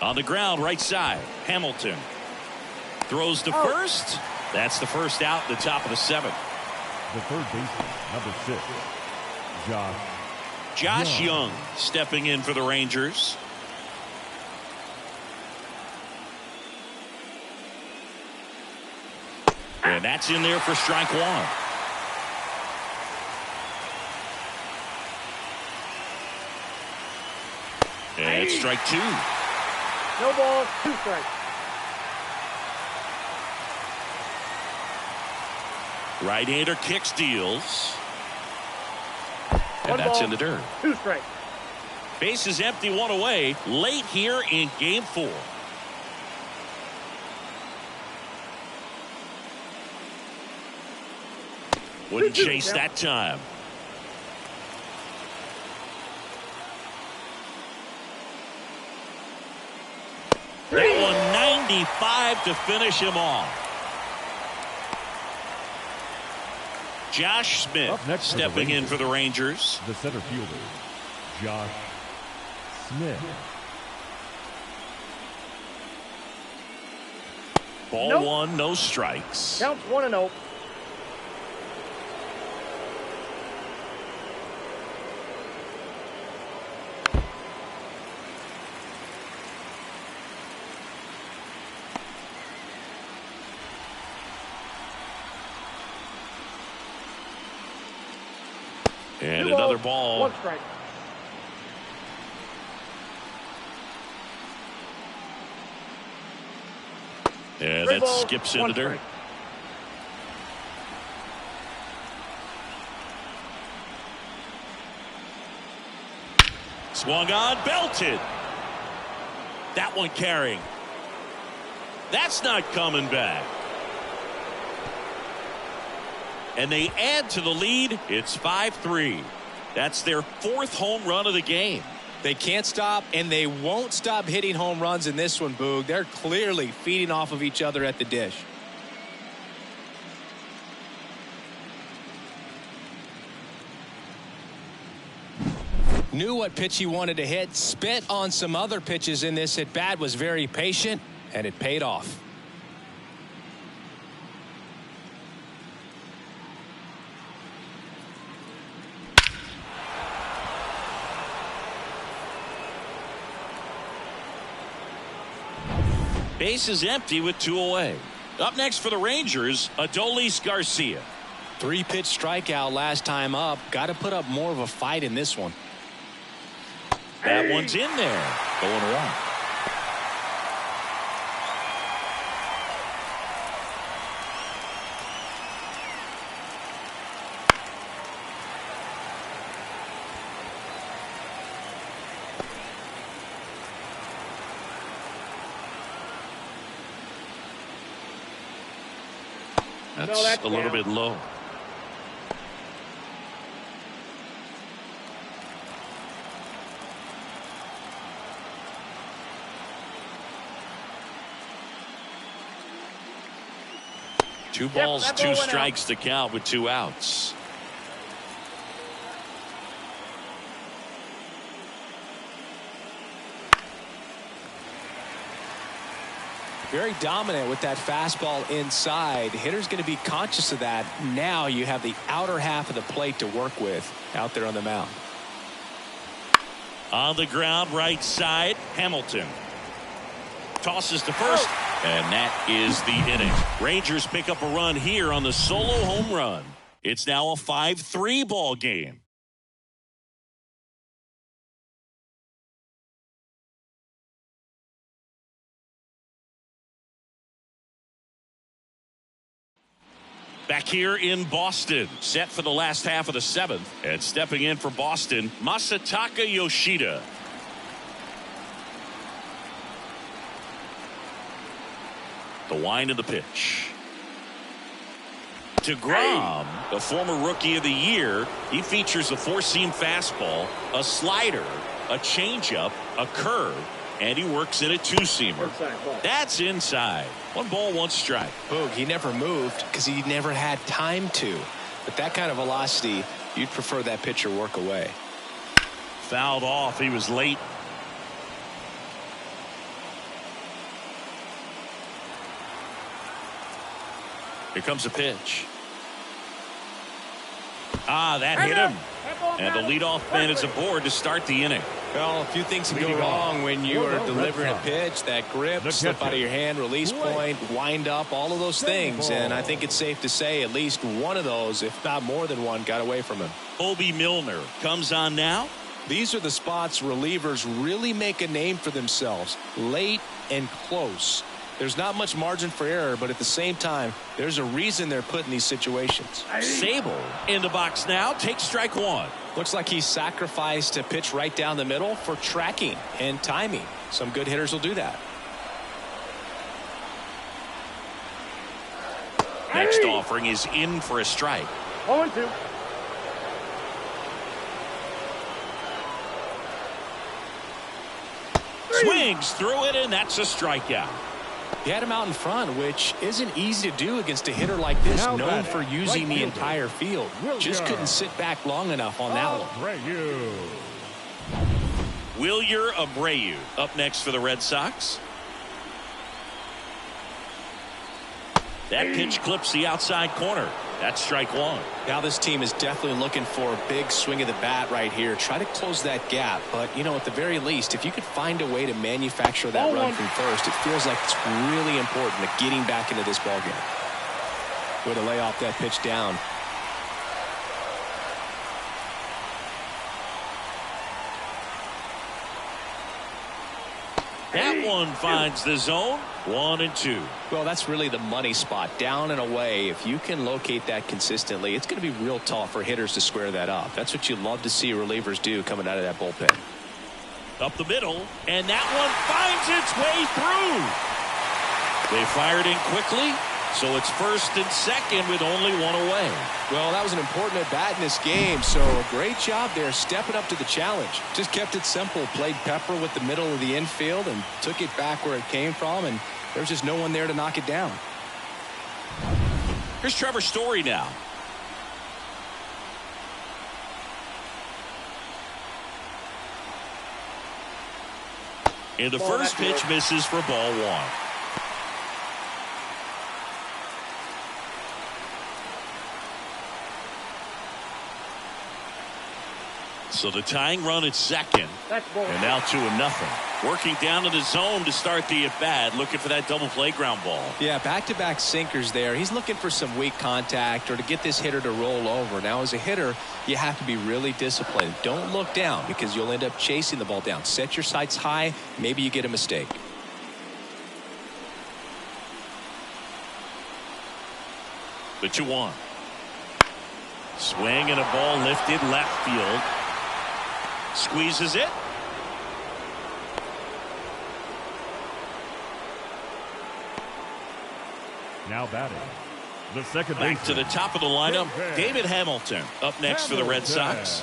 On the ground, right side. Hamilton throws to first. That's the first out, the top of the seventh. The third baseman, number 6, Josh Young stepping in for the Rangers. And that's in there for strike one. And it's strike two. No balls, 2 strikes. Right-hander kick steals. And that's in the dirt. 2 strikes. Base is empty, one away. Late here in game 4. Wouldn't chase that time. That one 95 to finish him off. Josh Smith stepping in for the Rangers. The center fielder, Josh Smith. Ball one, no strikes. Counts 1-0. And another ball. 1 strike. Yeah, that skips into dirt. Swung on, belted. That one carrying. That's not coming back. And they add to the lead. It's 5-3. That's their 4th home run of the game. They can't stop, and they won't stop hitting home runs in this one, Boog. They're clearly feeding off of each other at the dish. Knew what pitch he wanted to hit, spit on some other pitches in this at bat, was very patient, and it paid off. Base is empty with 2 away. Up next for the Rangers, Adolis Garcia. 3-pitch strikeout last time up. Got to put up more of a fight in this one. That one's in there. 0-1. That's a little bit low. Two balls, 2 strikes to count with 2 outs. Very dominant with that fastball inside. Hitter's going to be conscious of that. Now you have the outer half of the plate to work with out there on the mound. On the ground, right side, Hamilton tosses to first, and that is the inning. Rangers pick up a run here on the solo home run. It's now a 5-3 ball game. Back here in Boston, set for the last half of the 7th, and stepping in for Boston, Masataka Yoshida. The wind of the pitch. DeGrom, the former Rookie of the Year, he features a 4-seam fastball, a slider, a changeup, a curve, and he works in a 2-seamer. That's inside. 1 ball, 1 strike. Boog, he never moved because he never had time to. But that kind of velocity, you'd prefer that pitcher work away. Fouled off. He was late. Here comes a pitch. That hit him. And the leadoff man is aboard to start the inning. Well, a few things can go wrong when you are delivering a pitch. That grip, slip out of your hand, release point, wind up, all of those things. And I think it's safe to say at least one of those, if not more than one, got away from him. Bobby Milner comes on now. These are the spots relievers really make a name for themselves. Late and close. There's not much margin for error, but at the same time, there's a reason they're put in these situations. Sable in the box now. Takes strike 1. Looks like he sacrificed a pitch right down the middle for tracking and timing. Some good hitters will do that. Next offering is in for a strike. 0-2. Swings through it, and that's a strikeout. He had him out in front, which isn't easy to do against a hitter like this, known for using the entire field. Just couldn't sit back long enough on that one. Wilyer Abreu up next for the Red Sox. That pitch clips the outside corner. That's strike one. Now this team is definitely looking for a big swing of the bat right here. Try to close that gap. But, you know, at the very least, if you could find a way to manufacture that run from first, it feels like it's really important to getting back into this ballgame. Way to lay off that pitch down. That one finds the zone. 1-2. Well, that's really the money spot, down and away. If you can locate that consistently, it's going to be real tough for hitters to square that up. That's what you love to see relievers do coming out of that bullpen. Up the middle, and that one finds its way through. They fired in quickly, so it's first and second with only one away. Well, that was an important at-bat in this game, so a great job there stepping up to the challenge. Just kept it simple, played pepper with the middle of the infield and took it back where it came from, and there's just no one there to knock it down. Here's Trevor Story now. And the first pitch misses for ball one. So the tying run at second, and now 2-0. Working down to the zone to start the at-bat, looking for that double play ground ball. Yeah, back-to-back sinkers there. He's looking for some weak contact or to get this hitter to roll over. Now, as a hitter, you have to be really disciplined. Don't look down because you'll end up chasing the ball down. Set your sights high. Maybe you get a mistake. The 2-1. Swing and a ball lifted left field. Squeezes it. Now batting, the second back baseman. to the top of the lineup. David Hamilton up next for the Red Sox.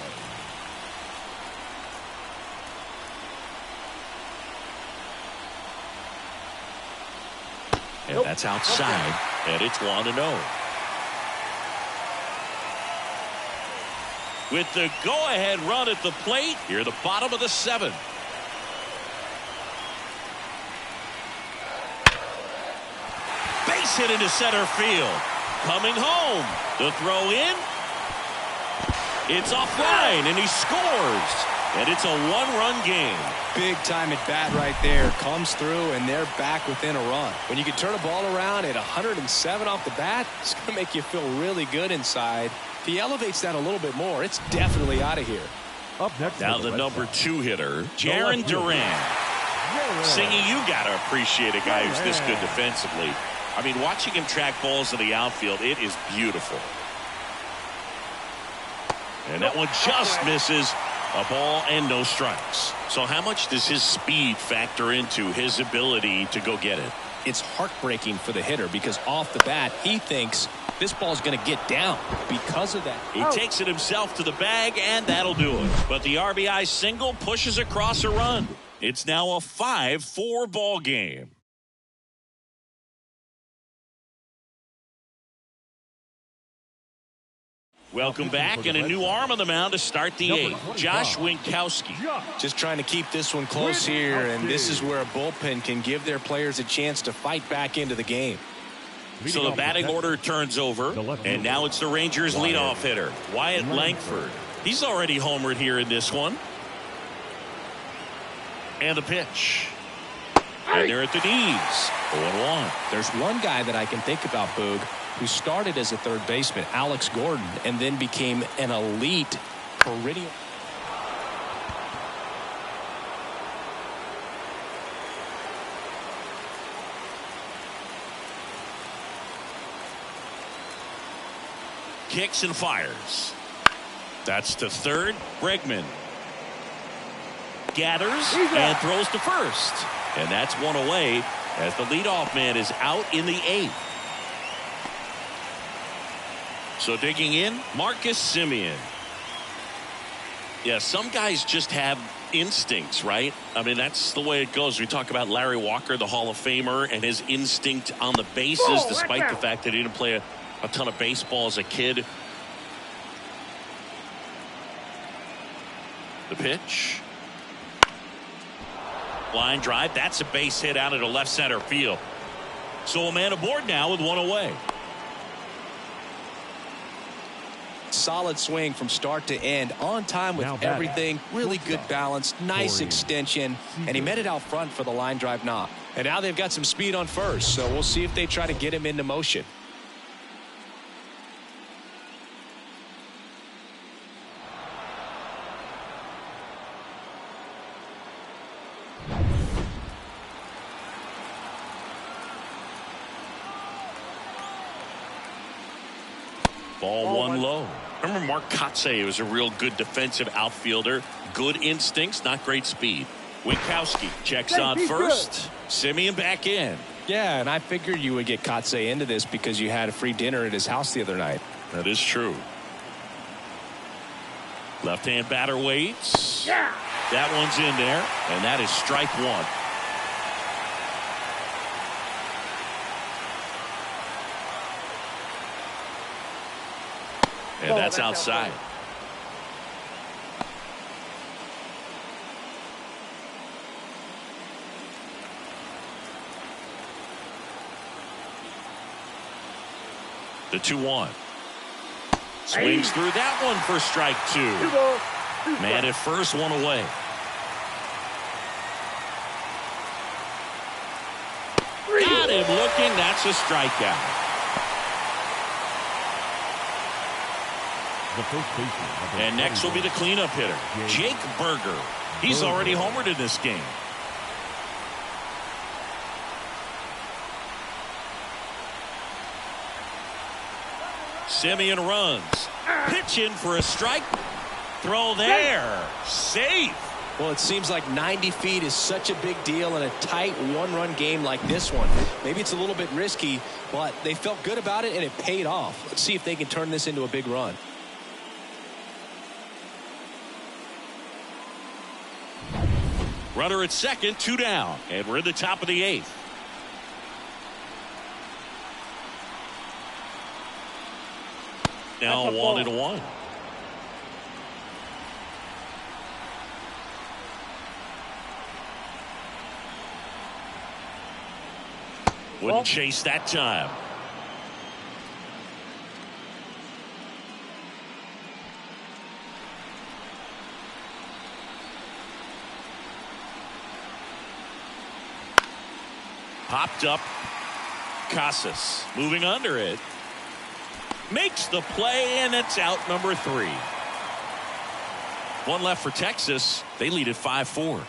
And that's outside, and it's 1-0. With the go-ahead run at the plate, here the bottom of the seventh. Base hit into center field. Coming home. The throw in. It's offline, and he scores. And it's a one-run game. Big time at bat right there. Comes through, and they're back within a run. When you can turn a ball around at 107 off the bat, it's going to make you feel really good inside. If he elevates that a little bit more, it's definitely out of here. Up next, now the number 2 hitter, Jarren Duran. Singy, you got to appreciate a guy who's this good defensively. I mean, watching him track balls in the outfield, it is beautiful. And that one just misses. A ball and no strikes. So how much does his speed factor into his ability to go get it? It's heartbreaking for the hitter because off the bat, he thinks this ball's going to get down because of that. He takes it himself to the bag, and that'll do it. But the RBI single pushes across a run. It's now a 5-4 ball game. Welcome back, and a new arm on the mound to start the 8th. Josh Winkowski. Just trying to keep this one close here, and this is where a bullpen can give their players a chance to fight back into the game. So the batting order turns over, and now it's the Rangers' leadoff hitter, Wyatt Langford. He's already homered here in this one. And the pitch. And they're at the knees. 0-1. There's one guy that I can think about, Boog, who started as a third baseman, Alex Gordon, and then became an elite perennial. Kicks and fires. That's to third. Bregman gathers and throws to first. And that's one away as the leadoff man is out in the 8th. So digging in, Marcus Semien. Yeah, some guys just have instincts, right? I mean, that's the way it goes. We talk about Larry Walker, the Hall of Famer, and his instinct on the bases, despite the fact that he didn't play a ton of baseball as a kid. The pitch. Line drive. That's a base hit out into left center field. So a man aboard now with one away. Solid swing from start to end, on time with everything. Really good balance, nice extension, and he met it out front for the line drive knock. And now they've got some speed on first, so we'll see if they try to get him into motion. Ball one low. Remember Mark Kotsay was a real good defensive outfielder. Good instincts, not great speed. Winkowski checks on first. Simeon back in. Yeah, and I figured you would get Kotsay into this because you had a free dinner at his house the other night. That is true. Left-hand batter waits. Yeah. That one's in there, and that is strike one. And that's outside. The 2-1. Swings through that one for strike two. Man at first, one away. Got him looking. That's a strikeout. And next will be the cleanup hitter, Jake Berger. He's already homered in this game. Simeon runs. Pitching for a strike. Throw there. Safe. Well, it seems like 90 feet is such a big deal in a tight one-run game like this one. Maybe it's a little bit risky, but they felt good about it, and it paid off. Let's see if they can turn this into a big run. Runner at second, 2 down, and we're in the top of the 8th. Now 1-1. Wouldn't chase that time. Popped up. Casas moving under it. Makes the play, and it's out number 3. One left for Texas. They lead at 5-4.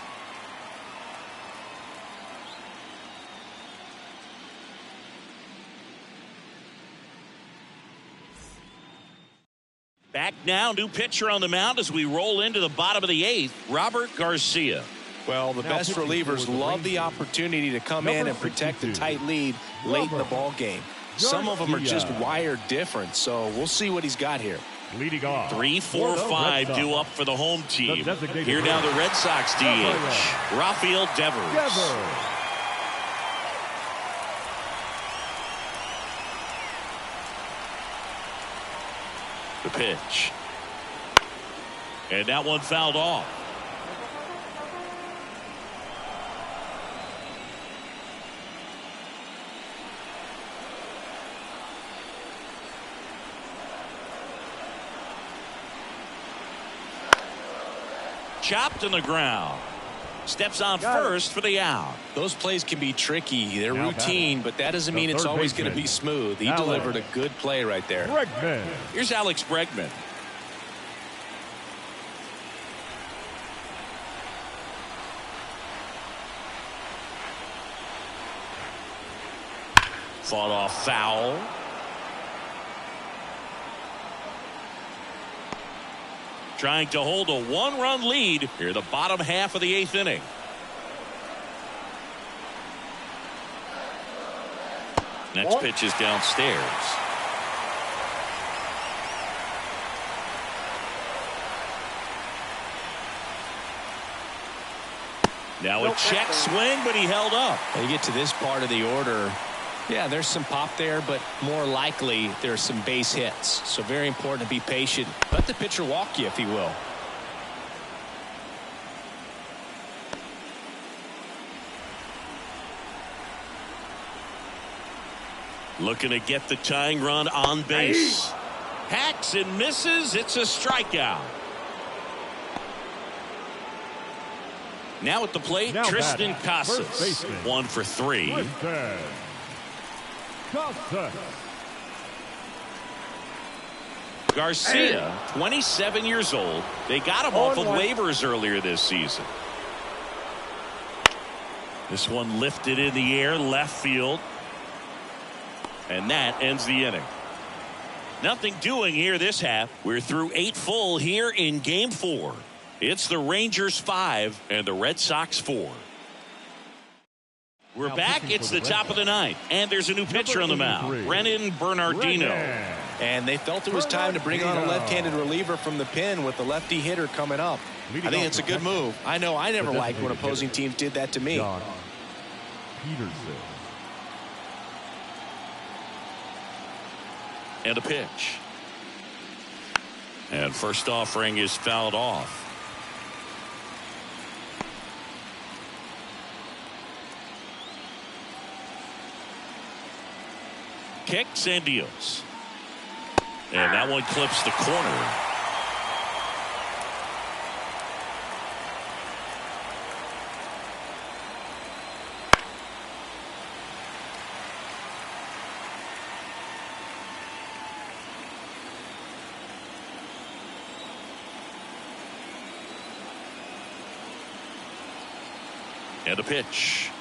Back now, new pitcher on the mound as we roll into the bottom of the 8th, Robert Garcia. Well, the best relievers love the opportunity to come in and protect the tight lead late in the ball game. Some of them are just wired different, so we'll see what he's got here. Leading off, 3, 4, 5 due up for the home team. Here now the Red Sox DH, Rafael Devers. The pitch. And that one fouled off. Chopped in the ground. Steps on first for the out. Those plays can be tricky. They're routine, but that doesn't mean it's always going to be smooth. He delivered a good play right there. Bregman. Here's Alex Bregman. Fought off foul. Trying to hold a 1-run lead here, the bottom half of the 8th inning. Next pitch is downstairs. Now a check swing, but he held up. When you get to this part of the order, yeah, there's some pop there, but more likely there's some base hits. So very important to be patient. Let the pitcher walk you, if he will. Looking to get the tying run on base. Hacks and misses. It's a strikeout. Now at the plate, Tristan Casas. 1 for 3. Garcia, 27 years old. They got him off of waivers earlier this season. This one lifted in the air, left field. And that ends the inning. Nothing doing here this half. We're through 8 full here in Game 4. It's the Rangers 5 and the Red Sox 4. We're back. It's the top of the 9th. And there's a new pitcher on the mound. Brennan Bernardino. And they felt it was time to bring on a left-handed reliever from the pen with the lefty hitter coming up. I think it's a good move. I know I never liked when opposing teams did that to me. And a pitch. And first offering is fouled off. Kicks and deals. And that one clips the corner. And a pitch.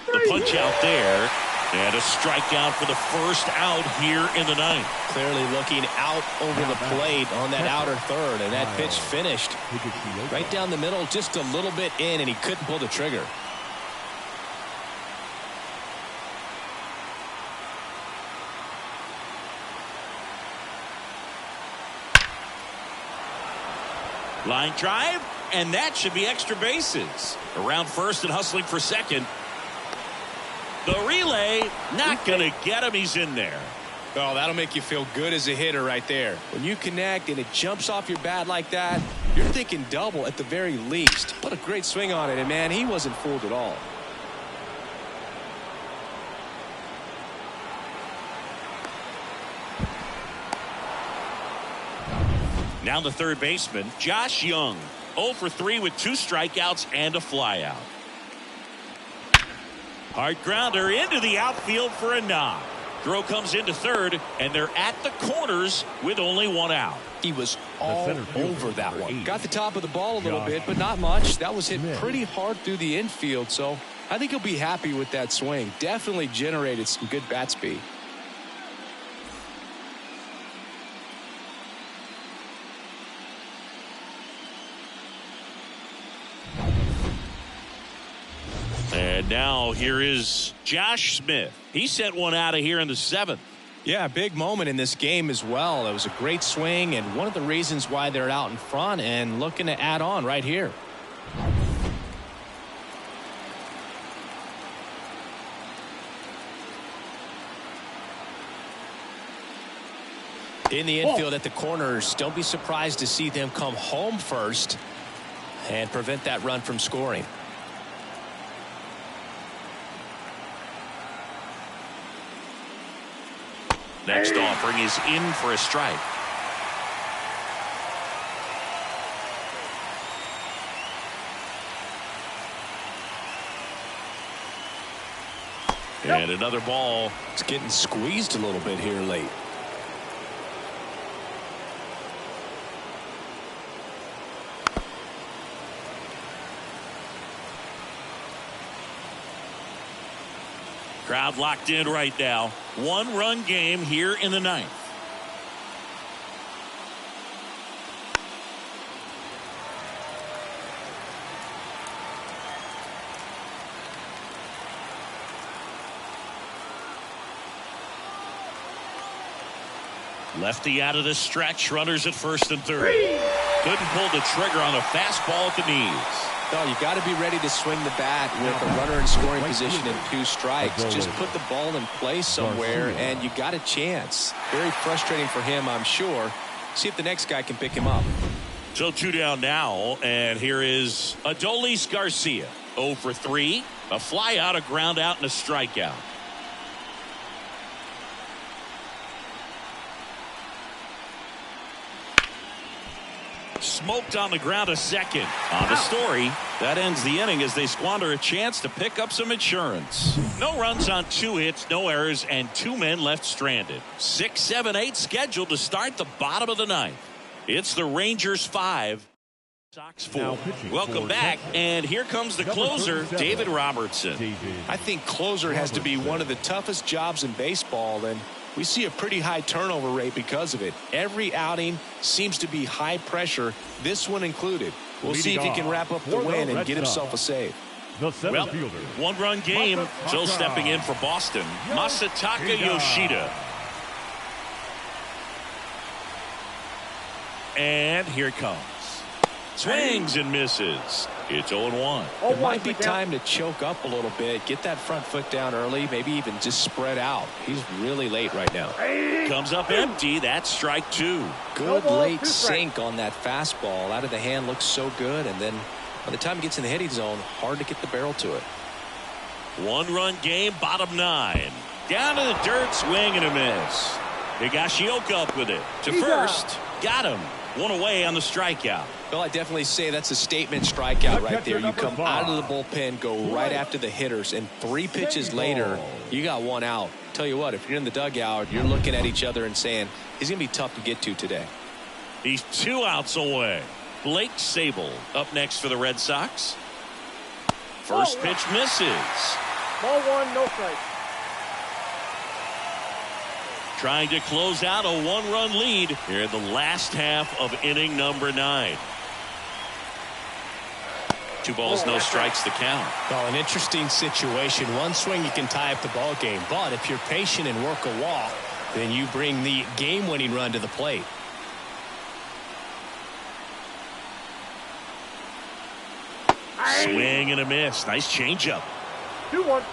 The punch out there. And a strikeout for the first out here in the 9th. Clearly looking out over the plate on that outer third. And that pitch finished right down the middle, just a little bit in, and he couldn't pull the trigger. Line drive, and that should be extra bases. Around first and hustling for second. The relay, not going to get him. He's in there. Oh, that'll make you feel good as a hitter right there. When you connect and it jumps off your bat like that, you're thinking double at the very least. What a great swing on it, and man, he wasn't fooled at all. Now the third baseman, Josh Young. 0 for 3 with 2 strikeouts and a flyout. Hard grounder into the outfield for a knock. Throw comes into third, and they're at the corners with only 1 out. He was all over that one. Got the top of the ball a little bit, but not much. That was hit pretty hard through the infield, so I think he'll be happy with that swing. Definitely generated some good bat speed. And now here is Josh Smith. He sent one out of here in the 7th. Yeah, big moment in this game as well. It was a great swing and one of the reasons why they're out in front and looking to add on right here. In the infield at the corners, don't be surprised to see them come home first and prevent that run from scoring. Next offering is in for a strike. And another ball. It's getting squeezed a little bit here late. Crowd locked in right now. 1-run game here in the 9th. Lefty out of the stretch. Runners at first and third. Couldn't pull the trigger on a fastball at the knees. Well, you got to be ready to swing the bat with a runner in scoring position and 2 strikes. Just put the ball in place somewhere, and you got a chance. Very frustrating for him, I'm sure. See if the next guy can pick him up. So 2 down now, and here is Adolis Garcia. 0 for 3. A fly out, a ground out, and a strikeout. Smoked on the ground a second. On the story, that ends the inning as they squander a chance to pick up some insurance. No runs on 2 hits, no errors, and 2 men left stranded. 6, 7, 8 scheduled to start the bottom of the 9th. It's the Rangers 5. Sox 4. Welcome back, and here comes the closer, David Robertson. I think closer has to be one of the toughest jobs in baseball, and we see a pretty high turnover rate because of it. Every outing seems to be high pressure, this one included. We'll see if he can wrap up the win and get himself a save. The center fielder. 1-run game. So stepping in for Boston, Masataka Yoshida. And here it comes. Swings and misses. It's 0-1. It might be time to choke up a little bit, get that front foot down early, maybe even just spread out. He's really late right now. Comes up empty. That's strike 2. Good late sink on that fastball. Out of the hand looks so good, and then by the time it gets in the hitting zone, hard to get the barrel to it. 1-run game, bottom 9. Down to the dirt, swing and a miss. Higashioka up with it to first. Got him. 1 away on the strikeout. Well, I definitely say that's a statement strikeout right there. You come out of the bullpen, go right after the hitters, and 3 pitches later, you got 1 out. Tell you what, if you're in the dugout, you're looking at each other and saying, he's going to be tough to get to today. He's 2 outs away. Blake Sable up next for the Red Sox. First pitch misses. Ball 1, no strike. Trying to close out a 1-run lead here in the last half of inning number 9. 2 balls, no strikes, the count. Well, an interesting situation. One swing, you can tie up the ball game. But if you're patient and work a walk, then you bring the game-winning run to the plate. Swing and a miss. Nice changeup. 2-1.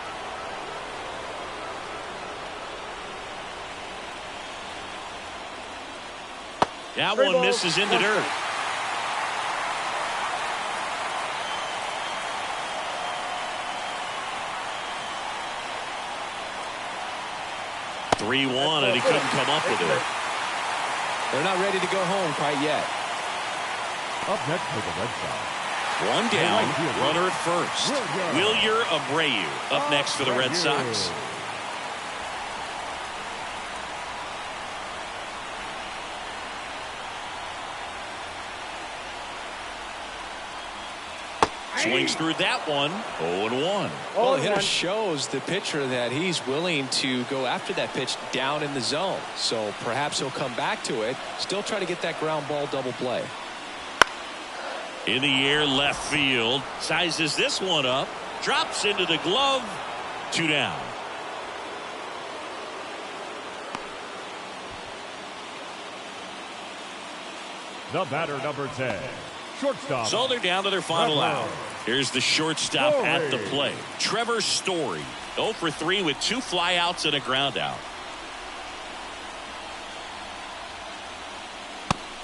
That one misses in the dirt. (3-1) and he couldn't come up with it. They're not ready to go home quite yet. Up next for the Red Sox. 1 down, runner at first. Wilyer Abreu up next for the Red Sox. Swings through that one. 0-1. Well, the hitter shows the pitcher that he's willing to go after that pitch down in the zone. So perhaps he'll come back to it. Still try to get that ground ball double play. In the air, left field. Sizes this one up. Drops into the glove. 2 down. The batter, number 10. Shortstop. So they're down to their final out. Here's the shortstop at the plate. Trevor Story. 0 for 3 with 2 flyouts and a ground out.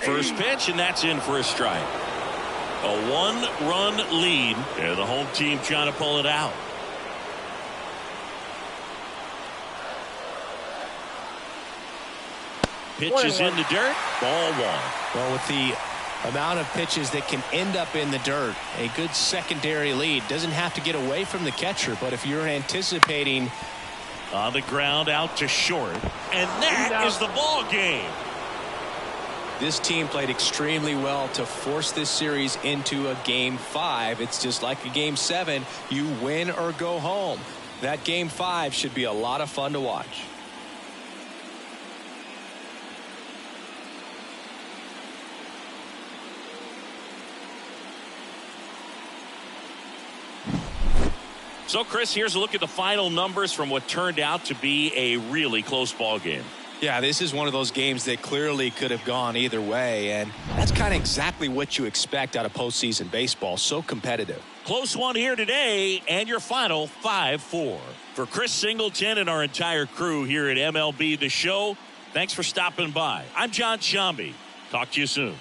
First pitch, and that's in for a strike. A 1-run lead, and the home team trying to pull it out. Pitches in the dirt. Ball 1. Well, with the amount of pitches that can end up in the dirt, a good secondary lead. Doesn't have to get away from the catcher, but if you're anticipating on the ground out to short, and that is the ball game. This team played extremely well to force this series into a game 5. It's just like a game 7. You win or go home. That game 5 should be a lot of fun to watch. So, Chris, here's a look at the final numbers from what turned out to be a really close ball game. Yeah, this is one of those games that clearly could have gone either way, and that's kind of exactly what you expect out of postseason baseball. So competitive. Close one here today, and your final 5-4. For Chris Singleton and our entire crew here at MLB The Show, thanks for stopping by. I'm John Shambi. Talk to you soon.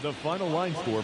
The final line score.